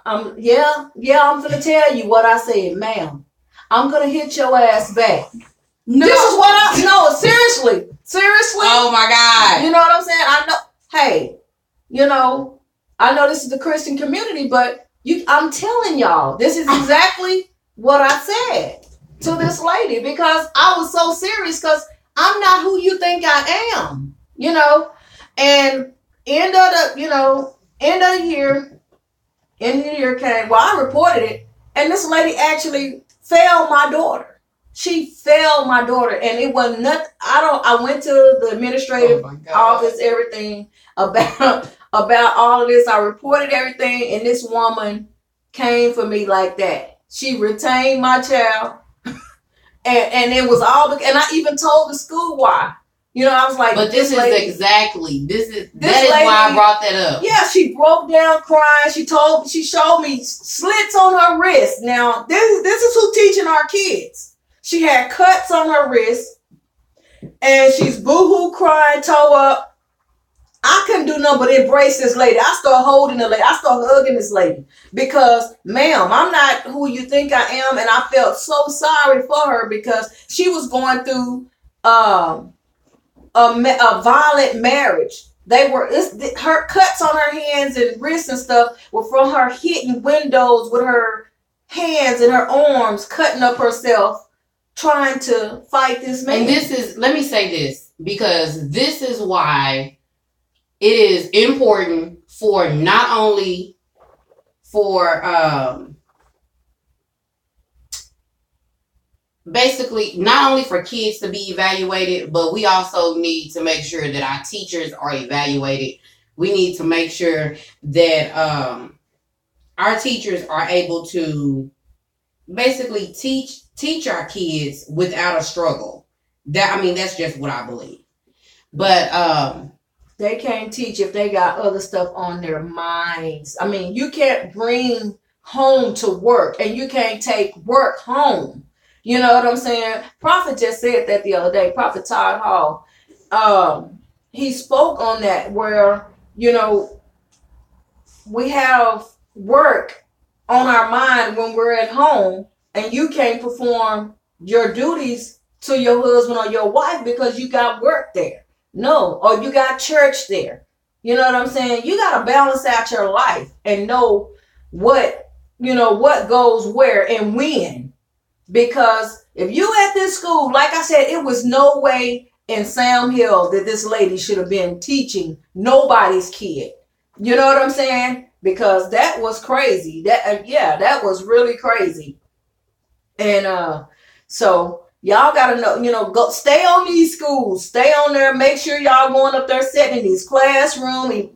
I'm gonna tell you what I said, ma'am. I'm gonna hit your ass back. No. This is what seriously. Seriously? Oh my God. You know what I'm saying? I know. Hey, you know, I know this is the Christian community, but I'm telling y'all, this is exactly what I said to this lady because I was so serious because I'm not who you think I am, you know. And end of the year came. Well, I reported it, and this lady actually failed my daughter. She failed my daughter, and it was nothing. I went to the administrative office, everything about all of this. I reported everything, and this woman came for me like that. She retained my child, and it was all. And I even told the school why. You know, I was like, but this lady, is why I brought that up. Yeah, she broke down crying. She showed me slits on her wrist. Now, this is who teaching our kids. She had cuts on her wrist, and she's boohoo crying, toe up. I couldn't do nothing but embrace this lady. I started holding the lady. I started hugging this lady because, ma'am, I'm not who you think I am, and I felt so sorry for her because she was going through a violent marriage. Her cuts on her hands and wrists and stuff were from her hitting windows with her hands and her arms, cutting up herself, trying to fight this man. And let me say this, because this is why it is important for not only for basically not only for kids to be evaluated, but we also need to make sure that our teachers are evaluated. We need to make sure that our teachers are able to basically teach our kids without a struggle. That's just what I believe. But they can't teach if they got other stuff on their minds. I mean, you can't bring home to work, and you can't take work home. You know what I'm saying? Prophet just said that the other day. Prophet Todd Hall. He spoke on that where, you know, we have work on our mind when we're at home, and you can't perform your duties to your husband or your wife because you got work there. No, or you got church there. You know what I'm saying? You got to balance out your life and know what goes where and when. Because if you at this school, like I said, it was no way in Sam Hill that this lady should have been teaching nobody's kid. You know what I'm saying? Because that was crazy. That was really crazy. And so y'all gotta know, go stay on these schools, stay on there, make sure y'all going up there, sitting in these classrooms,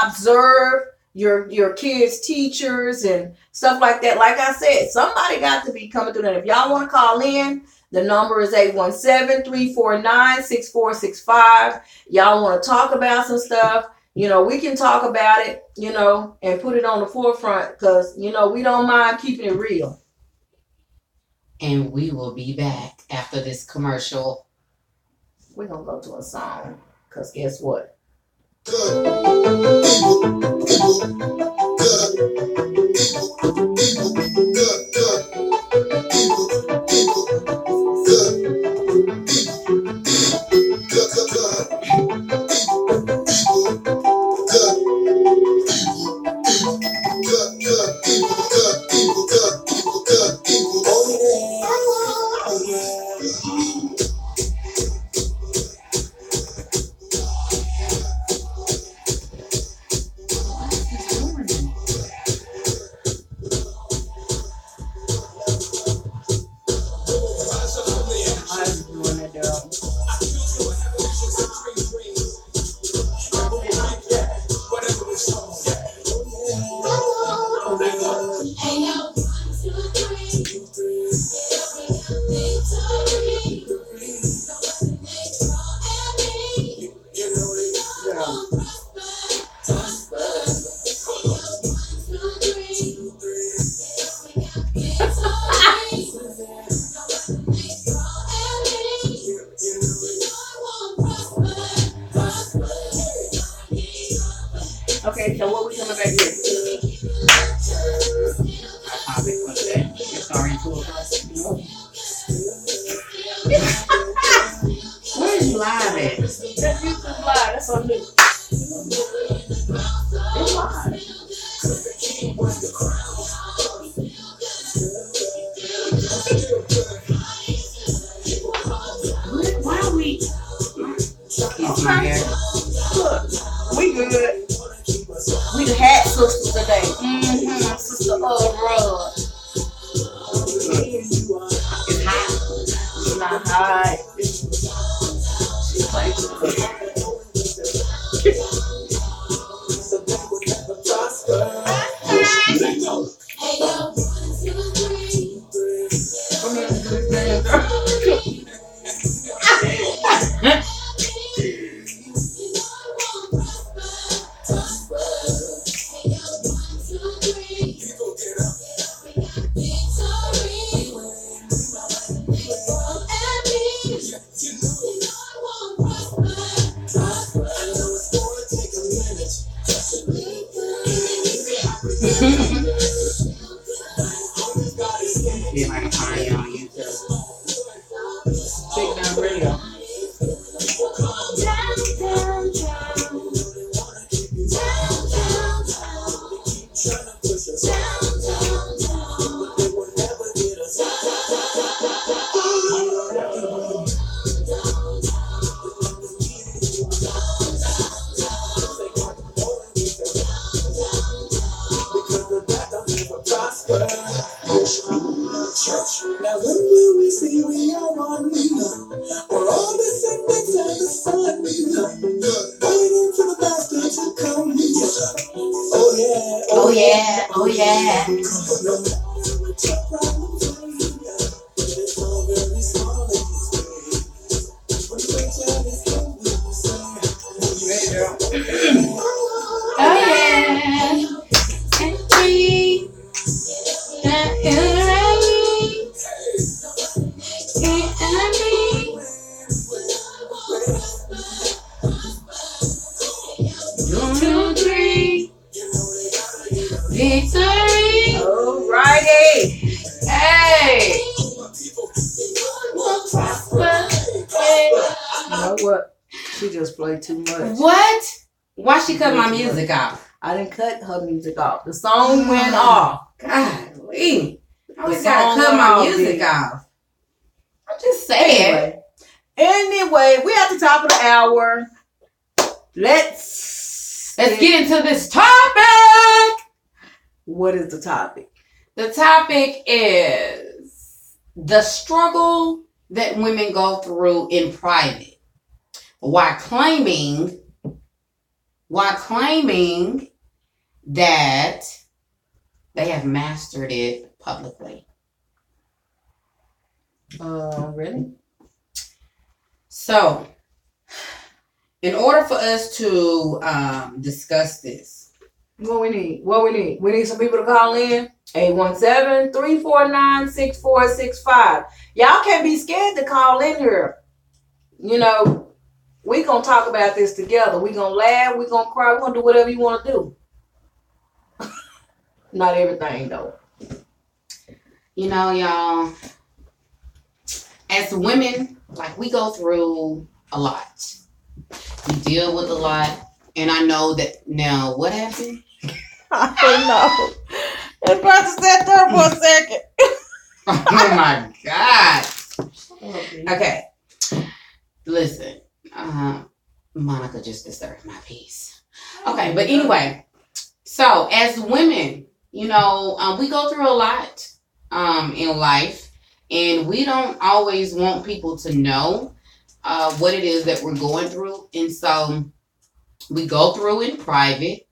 observe your kids' teachers and stuff like that. Like I said, somebody got to be coming through that. If y'all want to call in, the number is 817-349-6465. Y'all want to talk about some stuff, we can talk about it, and put it on the forefront because, we don't mind keeping it real. And we will be back after this commercial. We're going to go to a song because guess what? Good. Okay, so what we coming back with? Our topic for today. It's already 2 o'clock. Where is live at? That YouTube live. That's on new. It's live. Why are we? Okay. Look, we good. We the hat sisters today. Sister Rod. It's hot. It's not high. She's like, Yeah, like a party on YouTube. Big Down Radio. Now when will we see we are one? We're all descendants of the sun. Waiting for the master to come. Oh yeah, Oh yeah, oh yeah. no matter what your problems are, it's all very small in this way. When the great child is come, we will say, Oh yeah. And free. Victory. Alrighty. Hey. You know what? She just played too much. What? Why she cut my music off? I didn't cut her music off. The song went off. Golly. I always The gotta song cut went my off, music bitch. off. I'm just saying. Anyway, we at the top of the hour. Let's Let's get into this topic. What is the topic? The topic is the struggle that women go through in private while claiming that they have mastered it publicly. Really? So, in order for us to discuss this, What we need? We need some people to call in. 817-349-6465. Y'all can't be scared to call in here. You know, we gonna talk about this together. We gonna laugh. We gonna cry. We gonna do whatever you want to do. Not everything though. you know, y'all, as women, like, we go through a lot. We deal with a lot. And I know that now, what happened? I don't know. It about to sit there for a second. Oh my God. Okay. Listen, Monica just disturbed my peace. Okay, but anyway, so as women, you know, we go through a lot in life, and we don't always want people to know what it is that we're going through. And so we go through in private,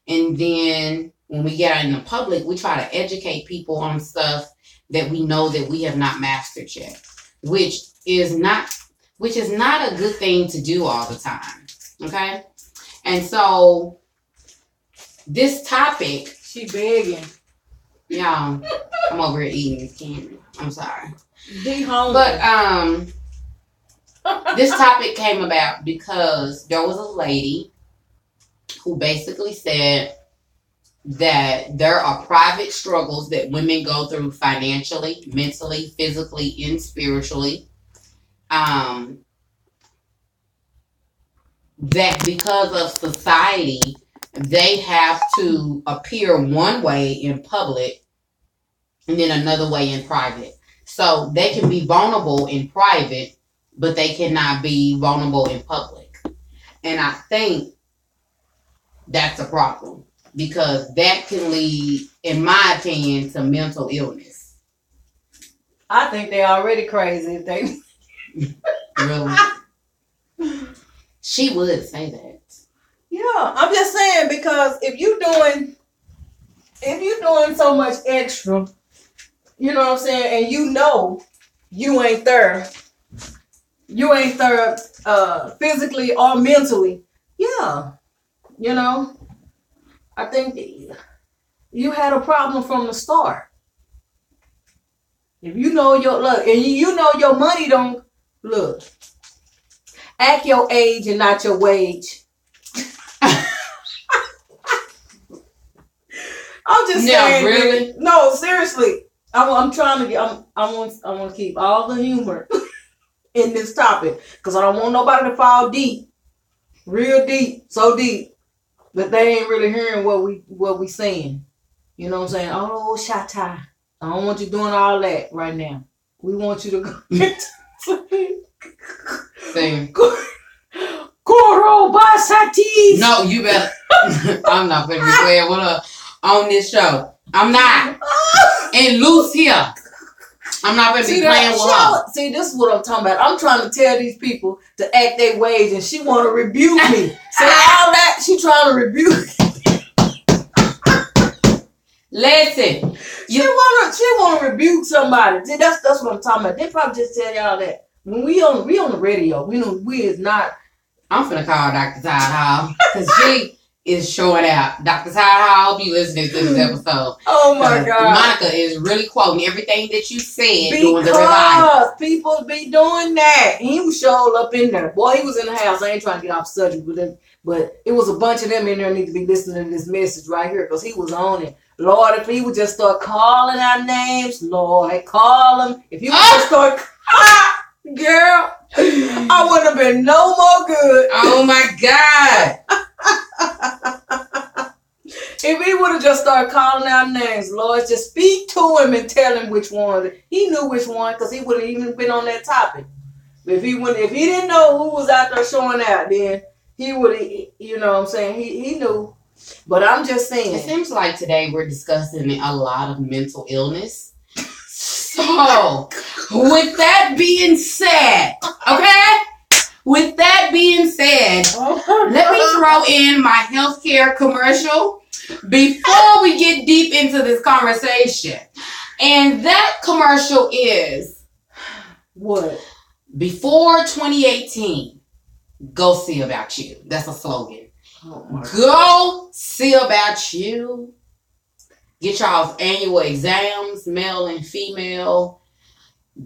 and then when we get out in the public, we try to educate people on stuff that we know that we have not mastered yet, which is not a good thing to do all the time. Okay? And so this topic, She begging. y'all, I'm over here eating this candy. I'm sorry. Be home. But this topic came about because there was a lady who basically said that there are private struggles that women go through financially, mentally, physically, and spiritually. that because of society, they have to appear one way in public and then another way in private. So they can be vulnerable in private, but they cannot be vulnerable in public. And I think that's a problem because that can lead, in my opinion, to mental illness. I think they already crazy if they Really? She would say that. Yeah, I'm just saying because if you doing so much extra, you know what I'm saying, and you ain't there physically or mentally, yeah, I think you had a problem from the start. If you know your look and you know your money don't look, act your age and not your wage. I'm just saying. Really? No, seriously. I'm trying to get. I want to keep all the humor in this topic because I don't want nobody to fall deep, real deep, so deep that they ain't really hearing what we saying. You know what I'm saying? Oh, Shatta, I don't want you doing all that right now. We want you to go. Sing. Koro Basati. No, you better. I'm not gonna be playing with her on this show. I'm not. And loose here. I'm not gonna be playing with her. See, this is what I'm talking about. I'm trying to tell these people to act their ways, and she want to rebuke me. So all that she trying to rebuke. Listen, she wanna rebuke somebody. See, that's what I'm talking about. They probably just tell y'all that when we on the radio, we is not. I'm finna call Dr. Todd Hall because she is showing out. Dr. Todd Hall, be listening to this episode. Oh my God. Monica is really quoting everything that you said during the revival. People be doing that. He was showing up in there. Boy, he was in the house. I ain't trying to get off subject with him, but it was a bunch of them in there need to be listening to this message right here because he was on it. Lord, if he would just start calling our names, Lord, call him. If he would just start, girl, I wouldn't have been no more good. Oh my God. If he would have just started calling out names, Lord, just speak to him and tell him which one. He knew which one because he would have even been on that topic. If he didn't know who was out there showing out, then he would have, you know what I'm saying? He knew. But I'm just saying. It seems like today we're discussing a lot of mental illness. So, with that being said, okay? With that being said, let me throw in my healthcare commercial before we get deep into this conversation. And that commercial is what? Before 2018, go see about you. That's a slogan. Oh my Go God. see about you. Get y'all's annual exams, male and female.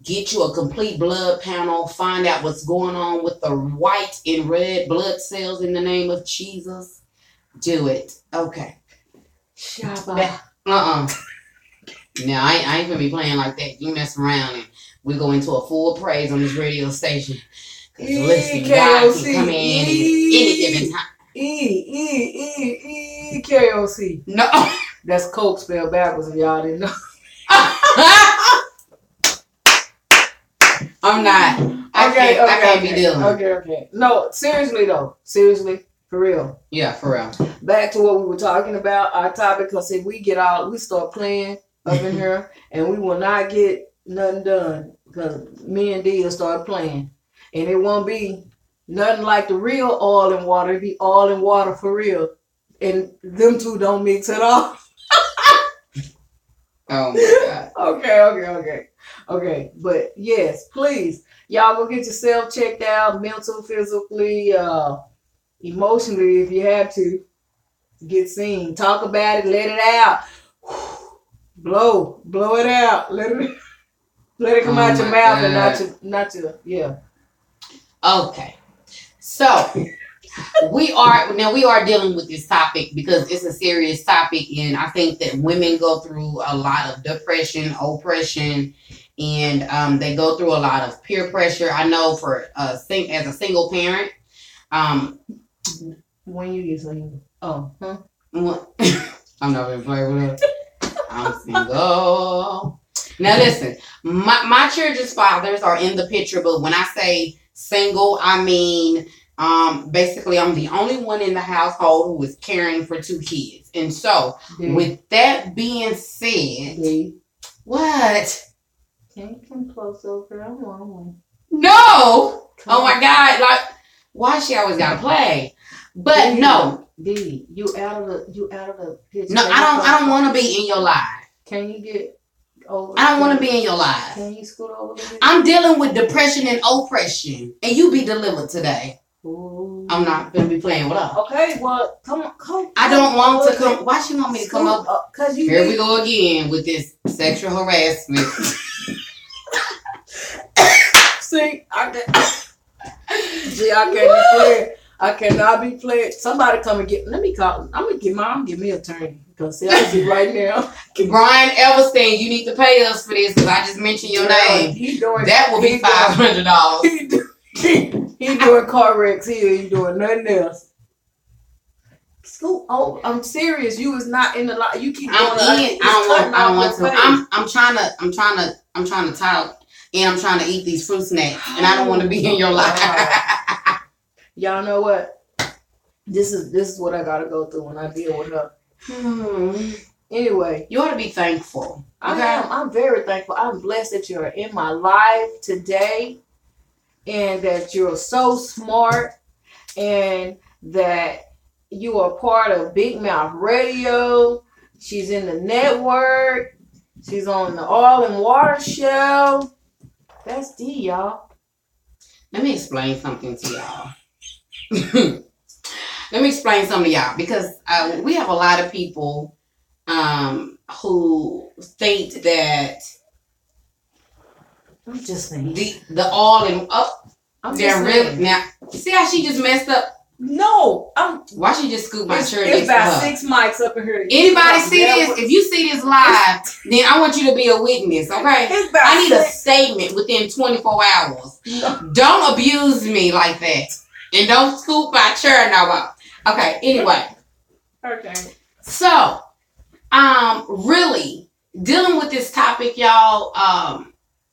Get you a complete blood panel. Find out what's going on with the white and red blood cells in the name of Jesus. Do it. Okay. Shabba. Now, I ain't gonna be playing like that. You mess around and we go into a full praise on this radio station. Because listen, God can come in at any given time. KOC. No. That's Coke spelled backwards if y'all didn't know. I'm not. I can't be dealing. Okay. No, seriously though. Seriously. For real. Yeah, for real. Back to what we were talking about, our topic, because if we start playing up in here and we will not get nothing done because me and Dee will start playing. And it won't be nothing like the real oil and water. It'll be oil and water for real. And them two don't mix at all. Oh my God. Okay. But yes, please. Y'all go get yourself checked out, mental, physically, emotionally, if you have to. Get seen. Talk about it. Let it out. Blow it out. Let it come out your mouth and not your Okay. So we are dealing with this topic because it's a serious topic, and I think that women go through a lot of depression, oppression, and they go through a lot of peer pressure. I know as a single parent, When you get single. Oh, huh? What? I'm not gonna play with her. I'm single. Now listen, my children's fathers are in the picture, but when I say single, I mean basically I'm the only one in the household who is caring for 2 kids. And so with that being said, what? Can you come close over? I'm on. No! Oh my God, like why she always gotta play? But no. D, you out of the picture. No, I don't wanna be in your life. Can you get over? I don't want to be in your life. Can you scoot over a little bit? I'm dealing with depression and oppression, and you be delivered today. Ooh. I'm not gonna be playing with her. Okay, well, come on. I don't want to come. Why she want me to come up? Cause you. Here we go again with this sexual harassment. See, See, I can't be playing. I cannot be playing. Somebody come and get. Let me call. I'm gonna get mom. Give me an attorney. Because see, I see right now. Brian Everstein, you need to pay us for this because I just mentioned your name. That will be $500. He doing car wrecks here. He doing nothing else. Scoot. Oh, I'm serious. You is not in the lot. You keep. I don't want to. I'm trying to talk, and I'm trying to eat these fruit snacks, and I don't want to be in your life. Y'all know what? This is what I gotta go through when I deal with her. Anyway, you ought to be thankful. Okay? I'm very thankful. I'm blessed that you're in my life today, and that you're so smart, and that you are part of Big Mouth Radio. She's in the network. She's on the Oil and Water Show. That's D, y'all. Let me explain something to y'all. Let me explain something to y'all, because we have a lot of people who think that I'm just saying the all in up. They're really now. See how she just messed up? No, why she just scoop my shirt? It's about 6 mics up in here. Anybody see this? If you see this live, then I want you to be a witness. Okay, I need a statement within 24 hours. No. Don't abuse me like that, and don't scoop my shirt no more. Okay. Anyway. Okay. So, really dealing with this topic, y'all.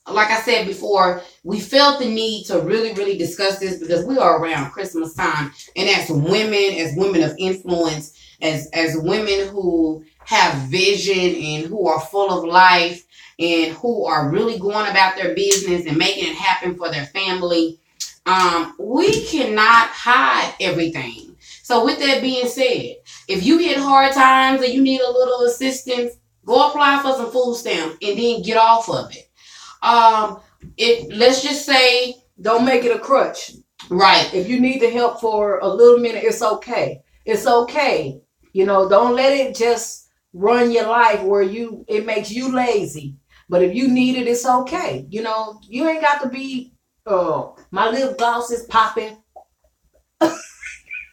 Like I said before, we felt the need to really, really discuss this because we are around Christmas time, and as women of influence, as women who have vision and who are full of life and who are really going about their business and making it happen for their family, we cannot hide everything. So with that being said, if you hit hard times and you need a little assistance, go apply for some food stamps and then get off of it. Let's just say, don't make it a crutch. Right. If you need the help for a little minute, it's okay. It's okay. You know, don't let it just run your life where it makes you lazy. But if you need it, it's okay. You know, you ain't got to be, my lip gloss is popping.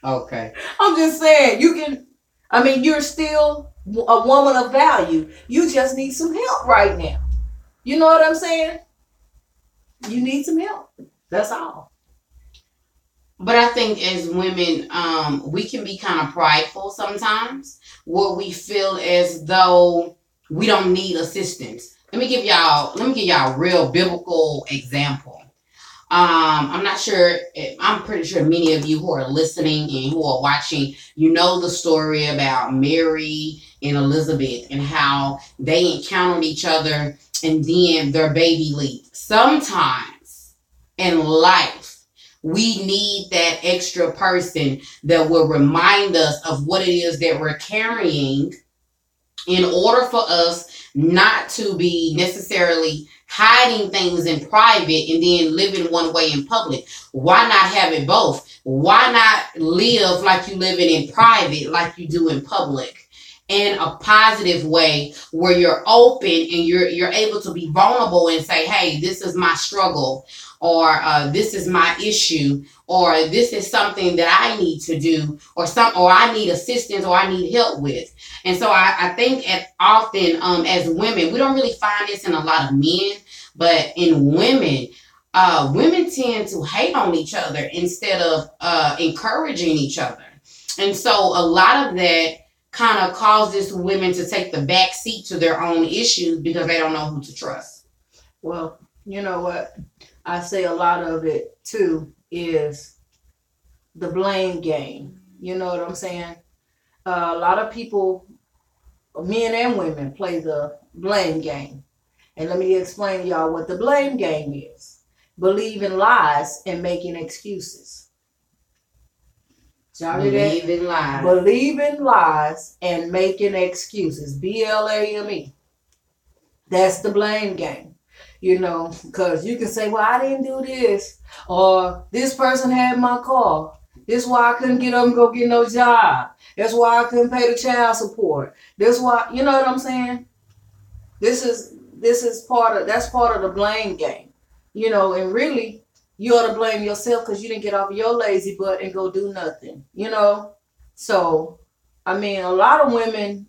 Okay. I'm just saying, you're still a woman of value. You just need some help right now. You know what I'm saying? You need some help. That's all. But I think as women, we can be kind of prideful sometimes, where we feel as though we don't need assistance. Let me give y'all a real biblical example. I'm pretty sure many of you who are listening and who are watching, you know the story about Mary and Elizabeth and how they encountered each other and then their baby leaped. Sometimes in life, we need that extra person that will remind us of what it is that we're carrying in order for us not to be necessarily hiding things in private and then living one way in public. Why not have it both? Why not live like you living in private like you do in public? In a positive way where you're open and you're able to be vulnerable and say, hey, this is my struggle, or this is my issue, or this is something that I need to do, or I need assistance, or I need help with. And so I think often as women, we don't really find this in a lot of men, but in women, women tend to hate on each other instead of encouraging each other. And so a lot of that kind of causes women to take the back seat to their own issues because they don't know who to trust. Well, you know what? I say a lot of it too is the blame game. You know what I'm saying? A lot of people, men and women, play the blame game. And let me explain to y'all what the blame game is. Believing lies and making excuses. Believing lies. Believing lies and making excuses. BLAME. That's the blame game. You know, because you can say, well, I didn't do this. Or this person had my car. This is why I couldn't get up and go get no job. That's why I couldn't pay the child support. That's why, you know what I'm saying? That's part of the blame game. You know, and really, you ought to blame yourself because you didn't get off of your lazy butt and go do nothing, you know? So, I mean, a lot of women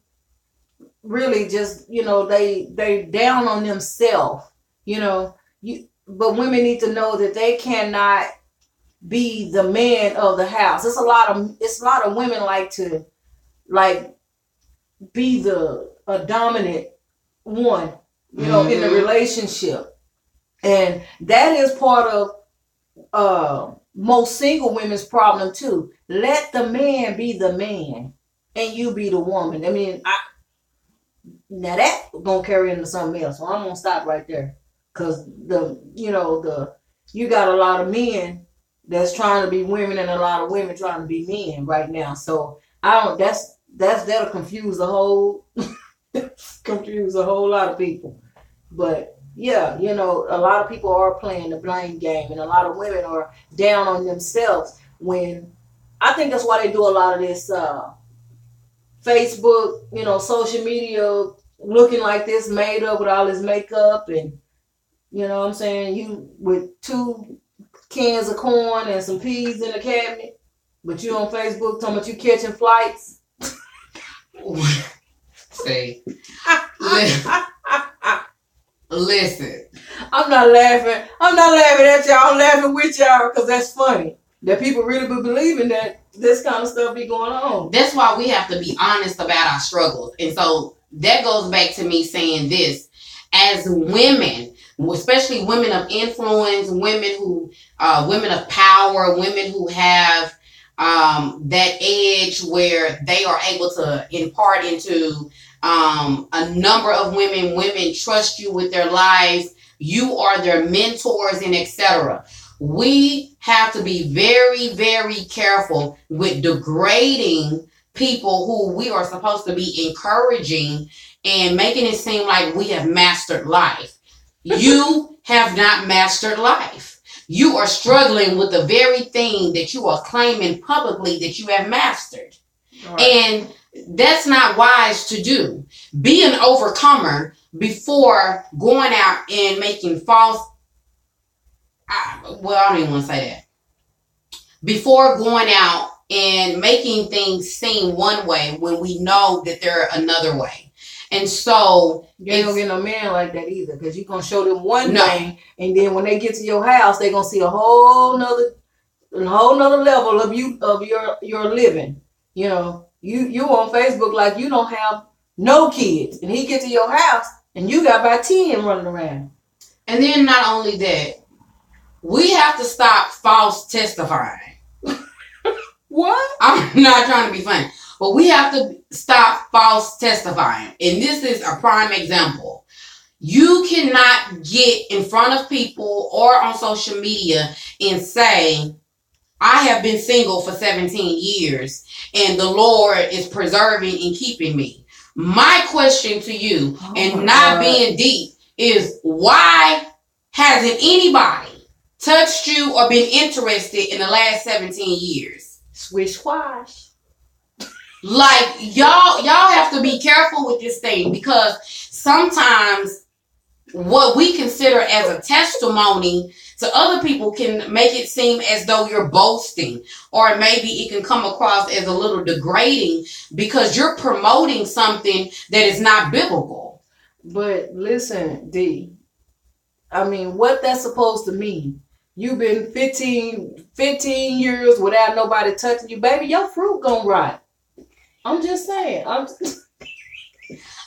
really just, you know, they down on themselves, you know? But women need to know that they cannot be the man of the house. It's a lot of women like to be a dominant one, you know, in the relationship. And that is part of most single women's problem too. Let the man be the man and you be the woman. I mean, now that gonna carry into something else. So I'm gonna stop right there. Cause you got a lot of men that's trying to be women and a lot of women trying to be men right now. So that'll confuse a whole lot of people. But yeah, you know, a lot of people are playing the blame game and a lot of women are down on themselves when I think that's why they do a lot of this Facebook, you know, social media looking like this, made up with all this makeup and, you know what I'm saying, you with 2 cans of corn and some peas in the cabinet, but you on Facebook talking about you catching flights. See, listen. I'm not laughing at y'all. I'm laughing with y'all because that's funny. That people really be believing that this kind of stuff be going on. That's why we have to be honest about our struggles. And so that goes back to me saying this. As women, especially women of influence, women of power, women who have that edge where they are able to impart into a number of women. Women trust you with their lives. You are their mentors and etc. We have to be very, very careful with degrading people who we are supposed to be encouraging and making it seem like we have mastered life. You have not mastered life. You are struggling with the very thing that you are claiming publicly that you have mastered. Right. And that's not wise to do. Be an overcomer before going out and making false. I don't even want to say that. Before going out and making things seem one way when we know that they're another way. And so you ain't gonna get no man like that either, because you're gonna show them one thing, and then when they get to your house, they're gonna see a whole nother level of your living. You know, you on Facebook like you don't have no kids, and he get to your house and you got about 10 running around. And then not only that, we have to stop false testifying. What? I'm not trying to be funny, but we have to stop false testifying. And this is a prime example. You cannot get in front of people or on social media and say, I have been single for 17 years and the Lord is preserving and keeping me. My question to you, being deep, is why hasn't anybody touched you or been interested in the last 17 years? Swish squash. Like y'all have to be careful with this thing, because sometimes what we consider as a testimony to other people can make it seem as though you're boasting, or maybe it can come across as a little degrading because you're promoting something that is not biblical. But listen, D, I mean, what that's supposed to mean? You've been 15 years without nobody touching you, baby. Your fruit gonna rot. I'm just saying.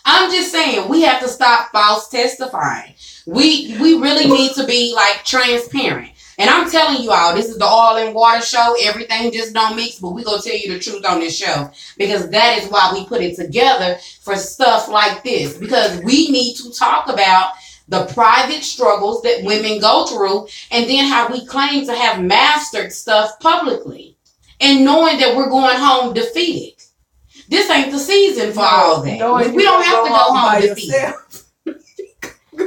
I'm just saying we have to stop false testifying. We really need to be like transparent. And I'm telling you all, this is the Oil and Water show. Everything just don't mix, but we gonna tell you the truth on this show because that is why we put it together for stuff like this. Because we need to talk about the private struggles that women go through, and then how we claim to have mastered stuff publicly, and knowing that we're going home defeated. This ain't the season for all that. We don't have to go home defeated.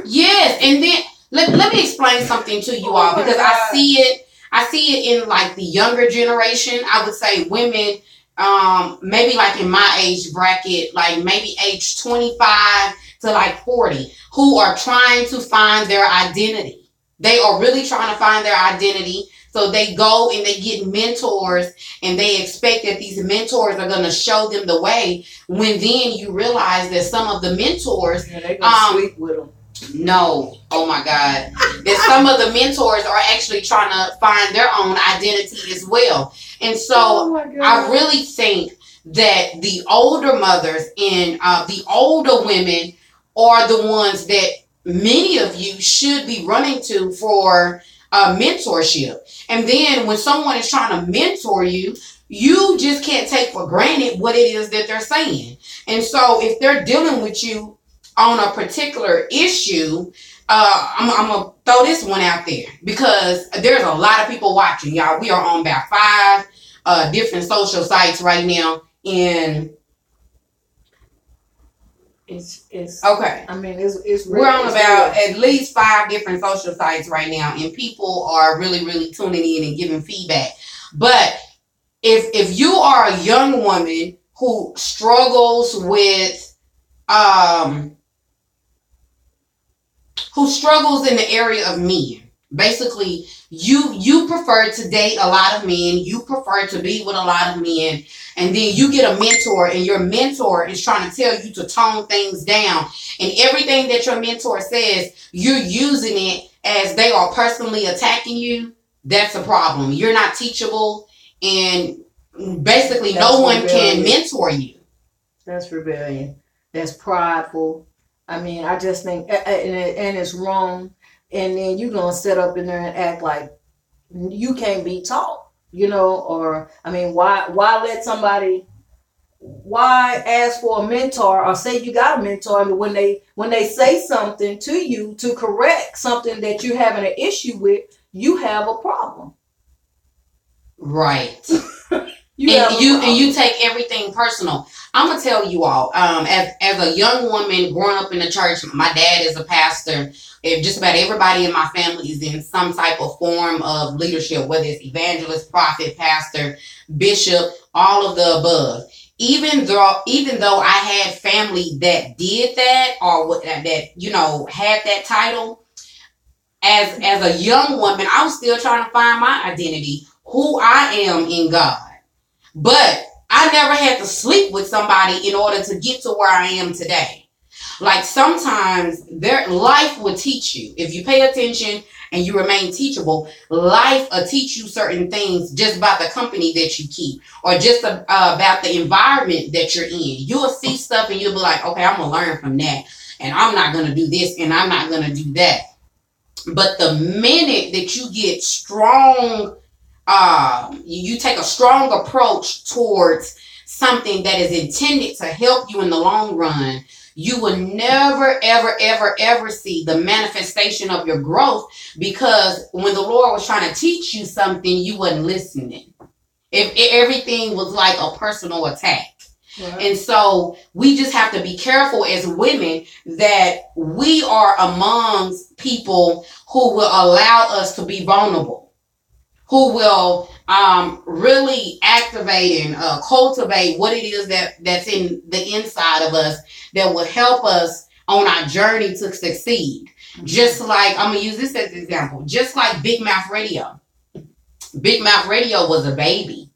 Yes, and then let me explain something to you all because I see it in like the younger generation. I would say women, maybe like in my age bracket, like maybe age 25 to like 40, who are trying to find their identity. They are really trying to find their identity. So they go and they get mentors and they expect that these mentors are going to show them the way, when then you realize that some of the mentors, they gonna sleep with them. No, oh my God. That some of the mentors are actually trying to find their own identity as well. And so I really think that the older mothers and the older women are the ones that many of you should be running to for mentorship. And then when someone is trying to mentor you, you just can't take for granted what it is that they're saying. And so if they're dealing with you on a particular issue, I'm going to throw this one out there because there's a lot of people watching, y'all. We are on about 5 different social sites right now. And it's okay. I mean, it's we're on about at least 5 different social sites right now, and people are really, really tuning in and giving feedback. But if you are a young woman who struggles with in the area of men, basically you prefer to date a lot of men, you prefer to be with a lot of men, and then you get a mentor and your mentor is trying to tell you to tone things down, and everything that your mentor says, you're using it as they are personally attacking you. That's a problem. You're not teachable, and basically no one can mentor you. That's rebellion. That's prideful. I mean, I just think, and it's wrong. And then you're going to sit up in there and act like you can't be taught, or, I mean, why let somebody, why ask for a mentor or say you got a mentor? I mean, when they say something to you to correct something that you're having an issue with, you have a problem. Right. You take everything personal. I'm gonna tell you all, as a young woman growing up in the church, my dad is a pastor. If just about everybody in my family is in some type of form of leadership, whether it's evangelist, prophet, pastor, bishop, all of the above. Even though I had family that did that or that had that title, as a young woman, I was still trying to find my identity, who I am in God. But I never had to sleep with somebody in order to get to where I am today. Like sometimes their life will teach you. If you pay attention and you remain teachable, life will teach you certain things just about the company that you keep or just about the environment that you're in. You'll see stuff and you'll be like, okay, I'm going to learn from that. And I'm not going to do this and I'm not going to do that. But the minute that you get strong, you take a strong approach towards something that is intended to help you in the long run, you will never, ever, ever, ever see the manifestation of your growth, because when the Lord was trying to teach you something, you wasn't listening. If everything was like a personal attack. Right. And so we just have to be careful as women that we are amongst people who will allow us to be vulnerable, who will really activate and cultivate what it is that's in the inside of us that will help us on our journey to succeed. Mm-hmm. Just like, I'm going to use this as an example, just like Big Mouth Radio. Big Mouth Radio was a baby.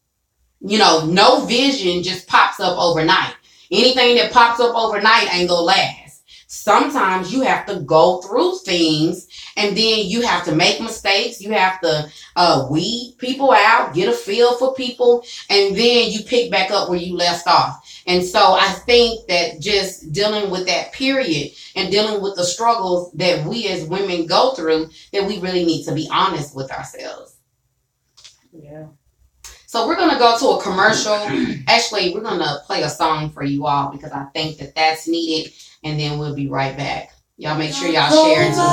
No vision just pops up overnight. Anything that pops up overnight ain't gonna last. sometimes you have to go through things, and then you have to make mistakes. You have to weed people out, get a feel for people, and then you pick back up where you left off. And so I think that just dealing with that period and dealing with the struggles that we as women go through, that we really need to be honest with ourselves. Yeah. So we're going to go to a commercial. Actually, we're going to play a song for you all because I think that that's needed. And then we'll be right back. Y'all make sure y'all share and tune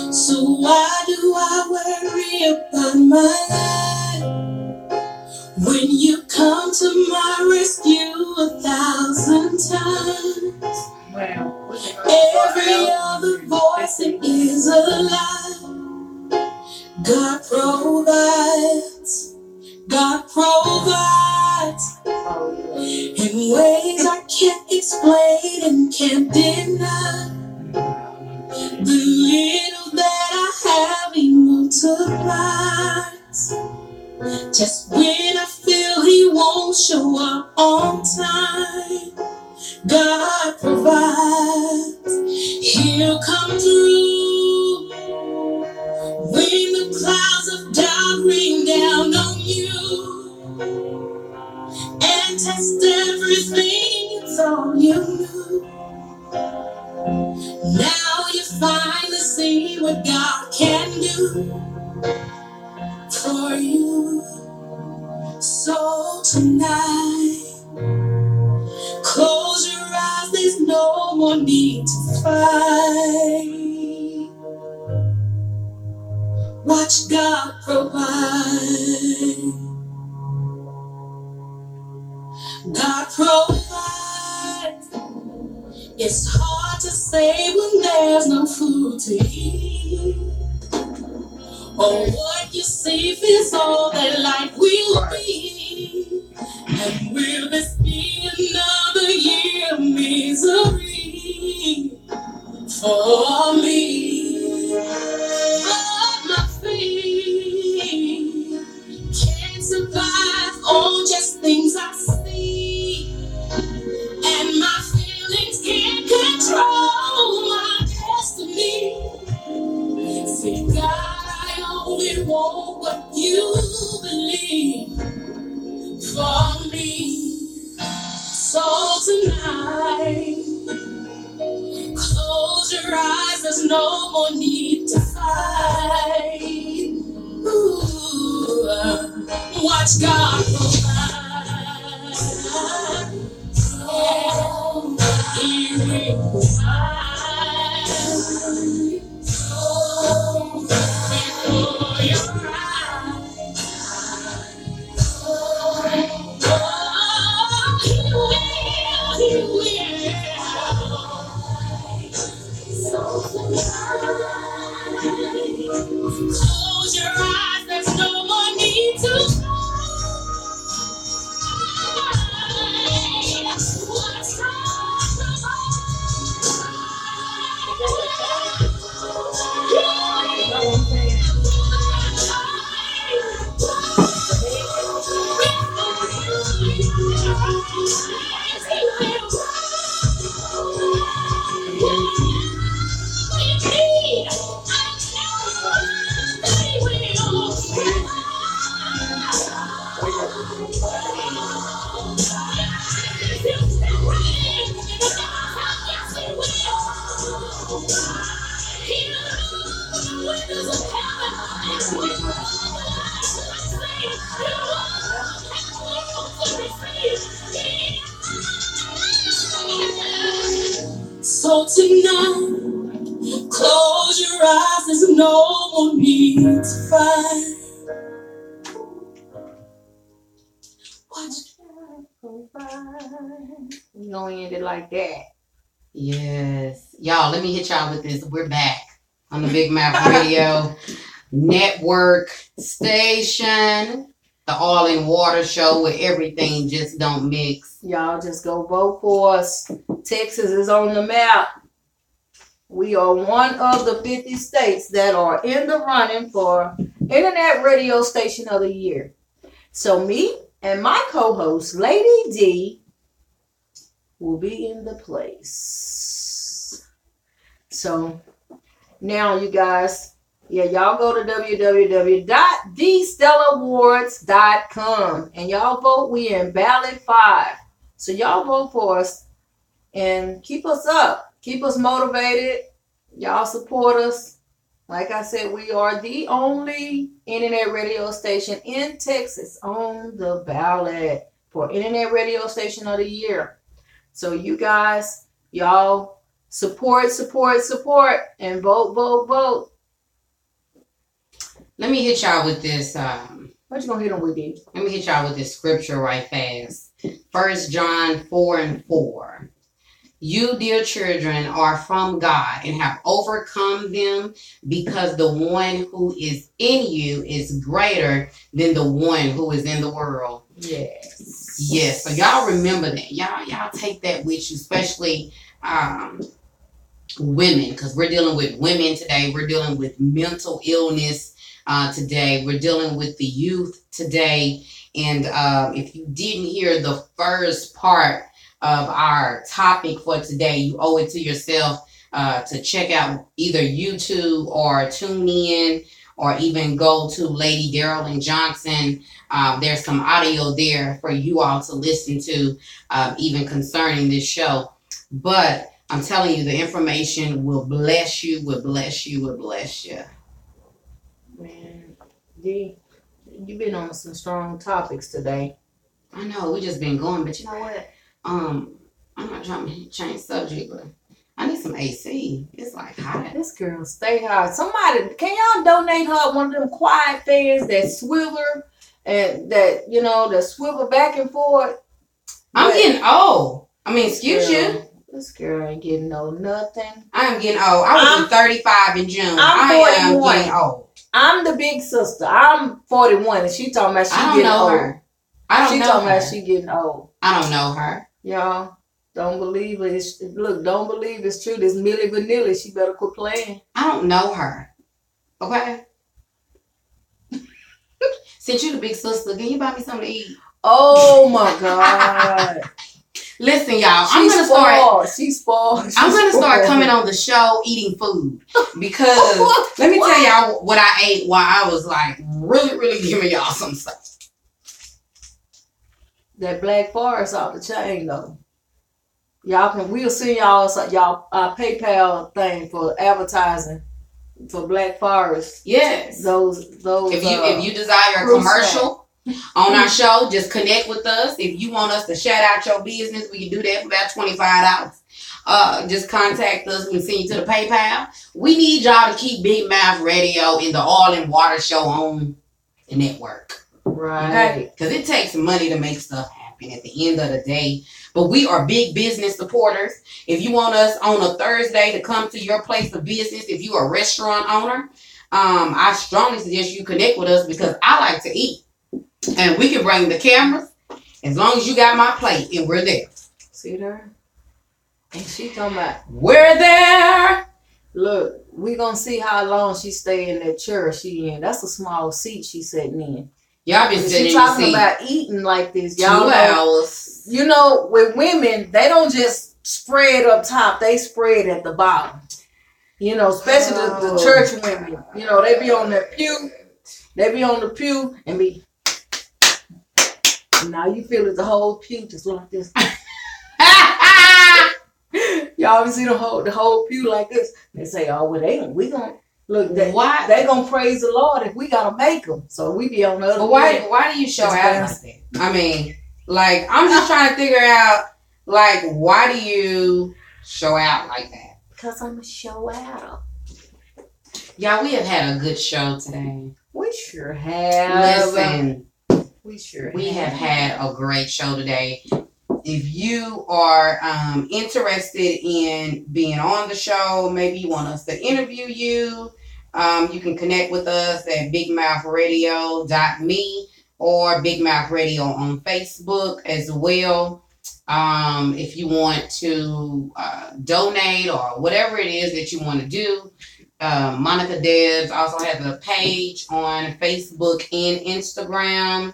in. So why do I worry about my life when you come to my rescue 1,000 times? Wow. Every other voice is a lie. God provides. God provides in ways I can't explain and can't deny. The little that I have, He multiplies. Just when I feel He won't show up on time, God provides. He'll come through when the clouds of doubt rain down on you and test everything it's all you knew. Now you finally see what God can do for you. So tonight, close your eyes, there's no more need to fight. Watch God provide. God provides. It's hard to say when there's no food to eat, or what you see is all that life will be. And will this be another year of misery for me? But my faith can't survive on just things I see, and my feelings can't control my destiny. See, God, I only want what you believe for me. So tonight, close your eyes, there's no more need to fight. Ooh, watch God provide. Oh, He will provide. Oh, before your eyes. Oh, He will. So close your eyes, there's no more need to fight. What's so tonight, close your eyes, there's no more need to fight. Watch God provide. We gonna end it like that. Yes. Y'all, let me hit y'all with this. We're back on the Big Mouth Radio Network station. The All in Water show where everything just don't mix. Y'all just go vote for us. Texas is on the map. We are one of the 50 states that are in the running for Internet Radio Station of the Year. So me and my co-host, Lady D, will be in the place. So now you guys, y'all go to www.thestellawards.com and y'all vote. We in ballot 5. So y'all vote for us and keep us up. Keep us motivated. Y'all support us. Like I said, we are the only internet radio station in Texas on the ballot for Internet Radio Station of the Year. So you guys, y'all support, and vote. Let me hit y'all with this. What you gonna hit them with, D? Let me hit y'all with this scripture right fast. 1 John 4:4. You, dear children, are from God and have overcome them because the one who is in you is greater than the one who is in the world. Yes. Yes. So y'all remember that. Y'all take that with you, especially women, because we're dealing with women today. We're dealing with mental illness today. We're dealing with the youth today. And if you didn't hear the first part of our topic for today, you owe it to yourself to check out either YouTube or tune in or even go to Lady Darylyn Johnson. There's some audio there for you all to listen to, even concerning this show. But I'm telling you, the information will bless you, will bless you, will bless you. Man, D, you've been on some strong topics today. I know, we just been going, but you know what? I'm not trying to change subject, but I need some AC. It's like hot. This girl stay hot. Somebody, can y'all donate her one of them quiet fans that swivel and that swivel back and forth? I'm getting old. I mean, excuse you. This girl ain't getting no nothing. I am getting old. I was 35 in June. I'm 41. I am getting old. I'm the big sister. I'm 41, and she talking about she getting old. Her. I don't know her. She talking about she getting old. I don't know her. Y'all, don't believe it. Don't believe it's true. This Milli Vanilli, she better quit playing. I don't know her. Okay? Since you the big sister, can you buy me something to eat? Oh, my God. Listen, y'all. She's spoiled. I'm gonna start coming on the show eating food because let me tell y'all what I ate while I was like really giving y'all some stuff. That Black Forest off the chain though. We'll send y'all PayPal thing for advertising for Black Forest. Yes. Those. If you desire a commercial on our show, just connect with us. If you want us to shout out your business, we can do that for about $25. Just contact us. We can send you to the PayPal. We need y'all to keep Big Mouth Radio in the Oil and Water Show on the network. Right. Okay? Because it takes money to make stuff happen at the end of the day. But we are big business supporters. If you want us on a Thursday to come to your place of business, if you're a restaurant owner, I strongly suggest you connect with us because I like to eat. And we can bring the cameras as long as you got my plate and we're there. See there? And she talking about, we're there. Look, we gonna see how long she stay in that chair she in. That's a small seat she sitting in. Y'all been sitting in she talking about eating like this. Y'all 2 hours. You know, with women, they don't just spread up top. They spread at the bottom. You know, especially the church women. You know, they be on their pew. They be on the pew and be. Now you feel it, the whole pew just like this. Y'all see the whole pew like this. They say, oh, well, we gonna look. They gonna praise the Lord if we gotta make them. So we be on the other. But why do you show out like that? I mean, like I'm just trying to figure out, like, why do you show out like that? Because I'm a show out. Y'all, we have had a good show today. We sure have. Listen. We have had a great show today. If you are interested in being on the show, maybe you want us to interview you, you can connect with us at bigmouthradio.me or Big Mouth Radio on Facebook as well. If you want to donate or whatever it is that you want to do, Monica Debs also has a page on Facebook and Instagram.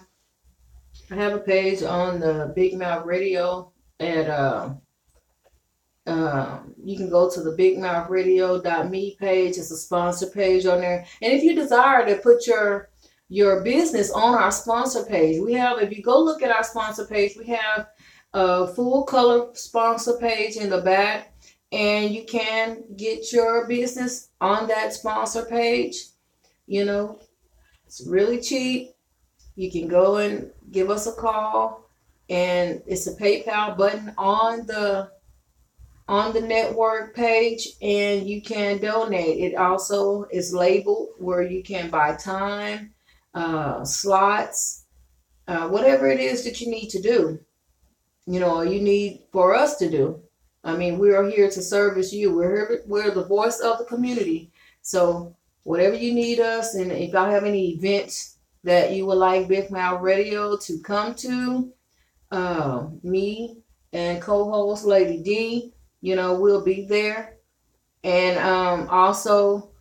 I have a page on the Big Mouth Radio at You can go to the bigmouthradio.me page. It's a sponsor page on there. And if you desire to put your business on our sponsor page, if you go look at our sponsor page, we have a full color sponsor page in the back, and you can get your business on that sponsor page. You know, it's really cheap. You can go and give us a call, and it's a PayPal button on the network page, and you can donate. It also is labeled where you can buy time, slots, whatever it is that you need to do, or you need for us to do. I mean, we are here to service you. We're the voice of the community. So whatever you need us, and if y'all have any events that you would like Big Mouth Radio to come to, me and co-host Lady D, we'll be there. And also,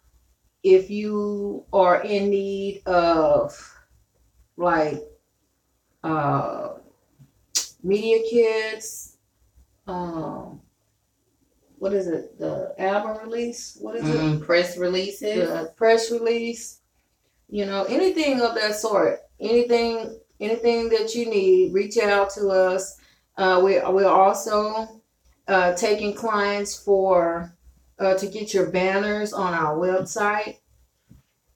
if you are in need of media kits, what is it? The album release? What is it? Press releases. The press release. Anything of that sort. Anything that you need, reach out to us. We're also taking clients to get your banners on our website.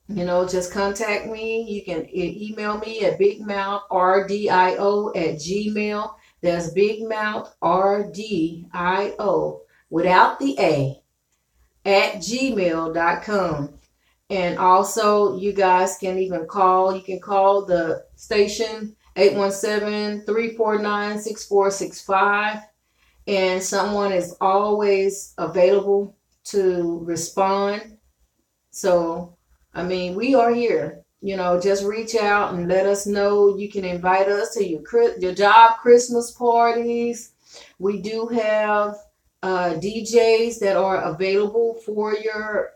Just contact me. You can email me at bigmouthrdio@gmail. That's bigmouthrdio without the A at gmail.com. And also, you guys can even call. You can call the station 817-349-6465. And someone is always available to respond. So, we are here. Just reach out and let us know. You can invite us to your job Christmas parties. We do have DJs that are available for your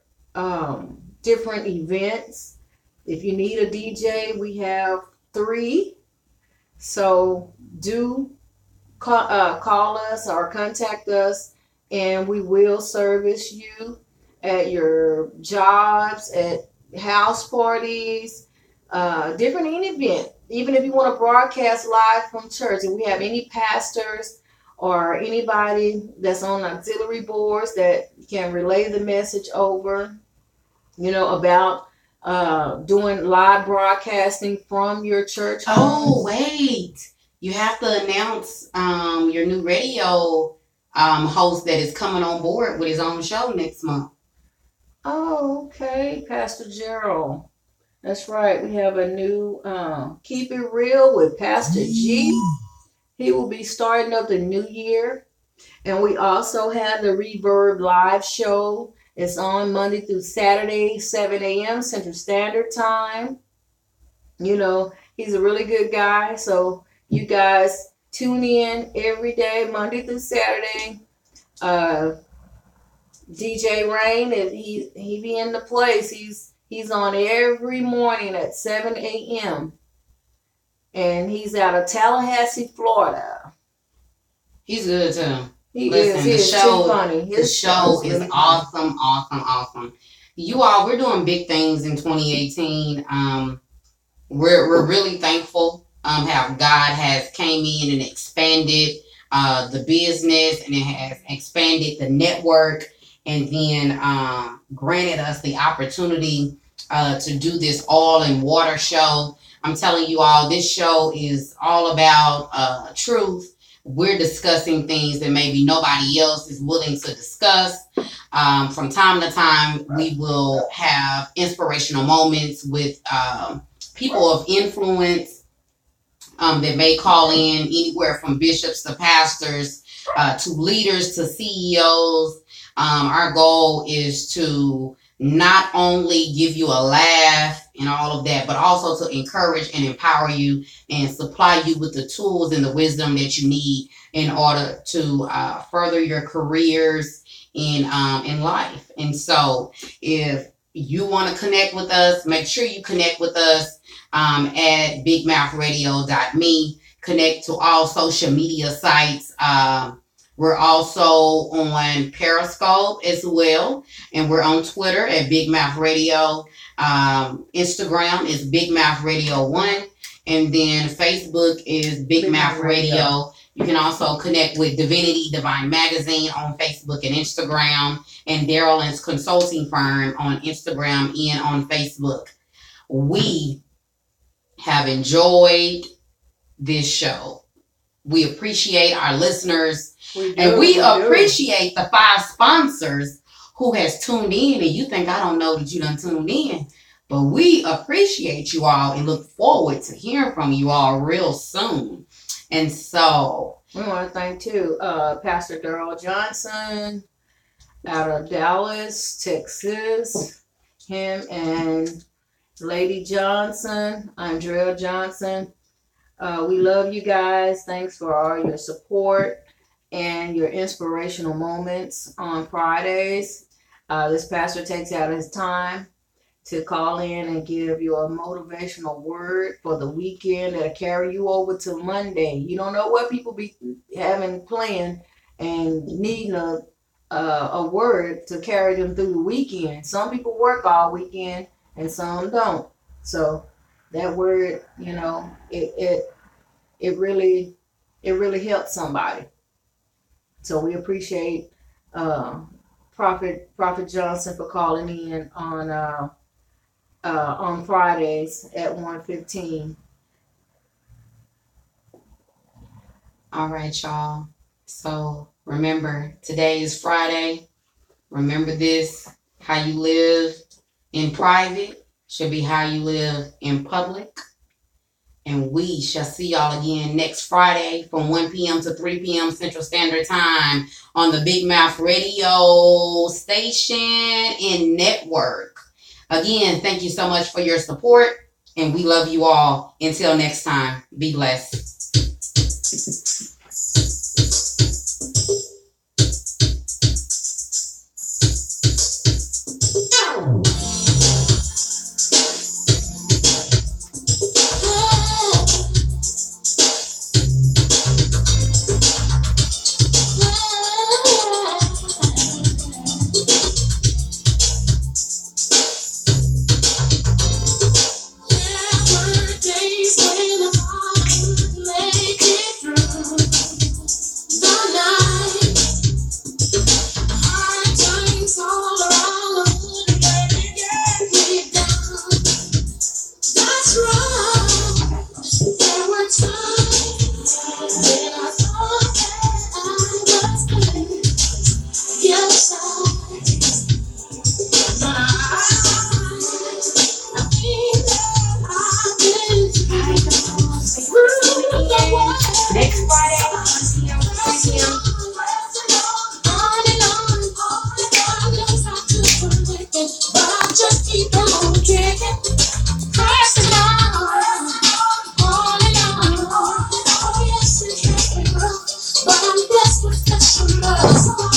different events. If you need a DJ, we have 3. So do call us or contact us, and we will service you at your jobs, at house parties, different event. Even if you want to broadcast live from church, and we have any pastors or anybody that's on auxiliary boards that can relay the message over, about doing live broadcasting from your church home. Oh, wait. You have to announce your new radio host that is coming on board with his own show next month. Oh, okay. Pastor Gerald. That's right. We have a new Keep It Real with Pastor G. He will be starting up the new year. And we also have the Reverb live show. It's on Monday through Saturday, 7 a.m. Central Standard Time. He's a really good guy. So you guys tune in every day, Monday through Saturday. DJ Rain, he be in the place. He's on every morning at 7 a.m. And he's out of Tallahassee, Florida. He's good too. Listen, the show too funny. The show is really awesome. You all, we're doing big things in 2018. We're really thankful how God has came in and expanded the business, and it has expanded the network, and then granted us the opportunity to do this all in water show. I'm telling you all, this show is all about truth. We're discussing things that maybe nobody else is willing to discuss. From time to time, we will have inspirational moments with people of influence that may call in, anywhere from bishops to pastors, to leaders to CEOs. Our goal is to not only give you a laugh and all of that, but also to encourage and empower you and supply you with the tools and the wisdom that you need in order to further your careers in life. And so if you want to connect with us, make sure you connect with us at bigmouthradio.me. Connect to all social media sites. We're also on Periscope as well. And we're on Twitter at Big Mouth Radio. Instagram is Big Mouth Radio 1. And then Facebook is Big Mouth Radio. You can also connect with Divinity Divine Magazine on Facebook and Instagram. And Daryl's Consulting Firm on Instagram and on Facebook. We have enjoyed this show. We appreciate our listeners. We appreciate the 5 sponsors who has tuned in. And you think I don't know that you done tuned in. But we appreciate you all and look forward to hearing from you all real soon. And so we want to thank too Pastor Daryl Johnson out of Dallas, Texas. Him and Lady Johnson, Andrea Johnson. We love you guys. Thanks for all your support and your inspirational moments on Fridays. This pastor takes out his time to call in and give you a motivational word for the weekend that'll carry you over to Monday. You don't know what people be having planned and needing a word to carry them through the weekend. Some people work all weekend and some don't. So that word, you know, it really helps somebody. So we appreciate Prophet Johnson for calling in on Fridays at 1:15. All right, y'all. So remember, today is Friday. Remember this: how you live in private should be how you live in public. And we shall see y'all again next Friday from 1 p.m. to 3 p.m. Central Standard Time on the Big Mouth Radio station and network. Again, thank you so much for your support, and we love you all. Until next time, be blessed. But I'm blessed with special love.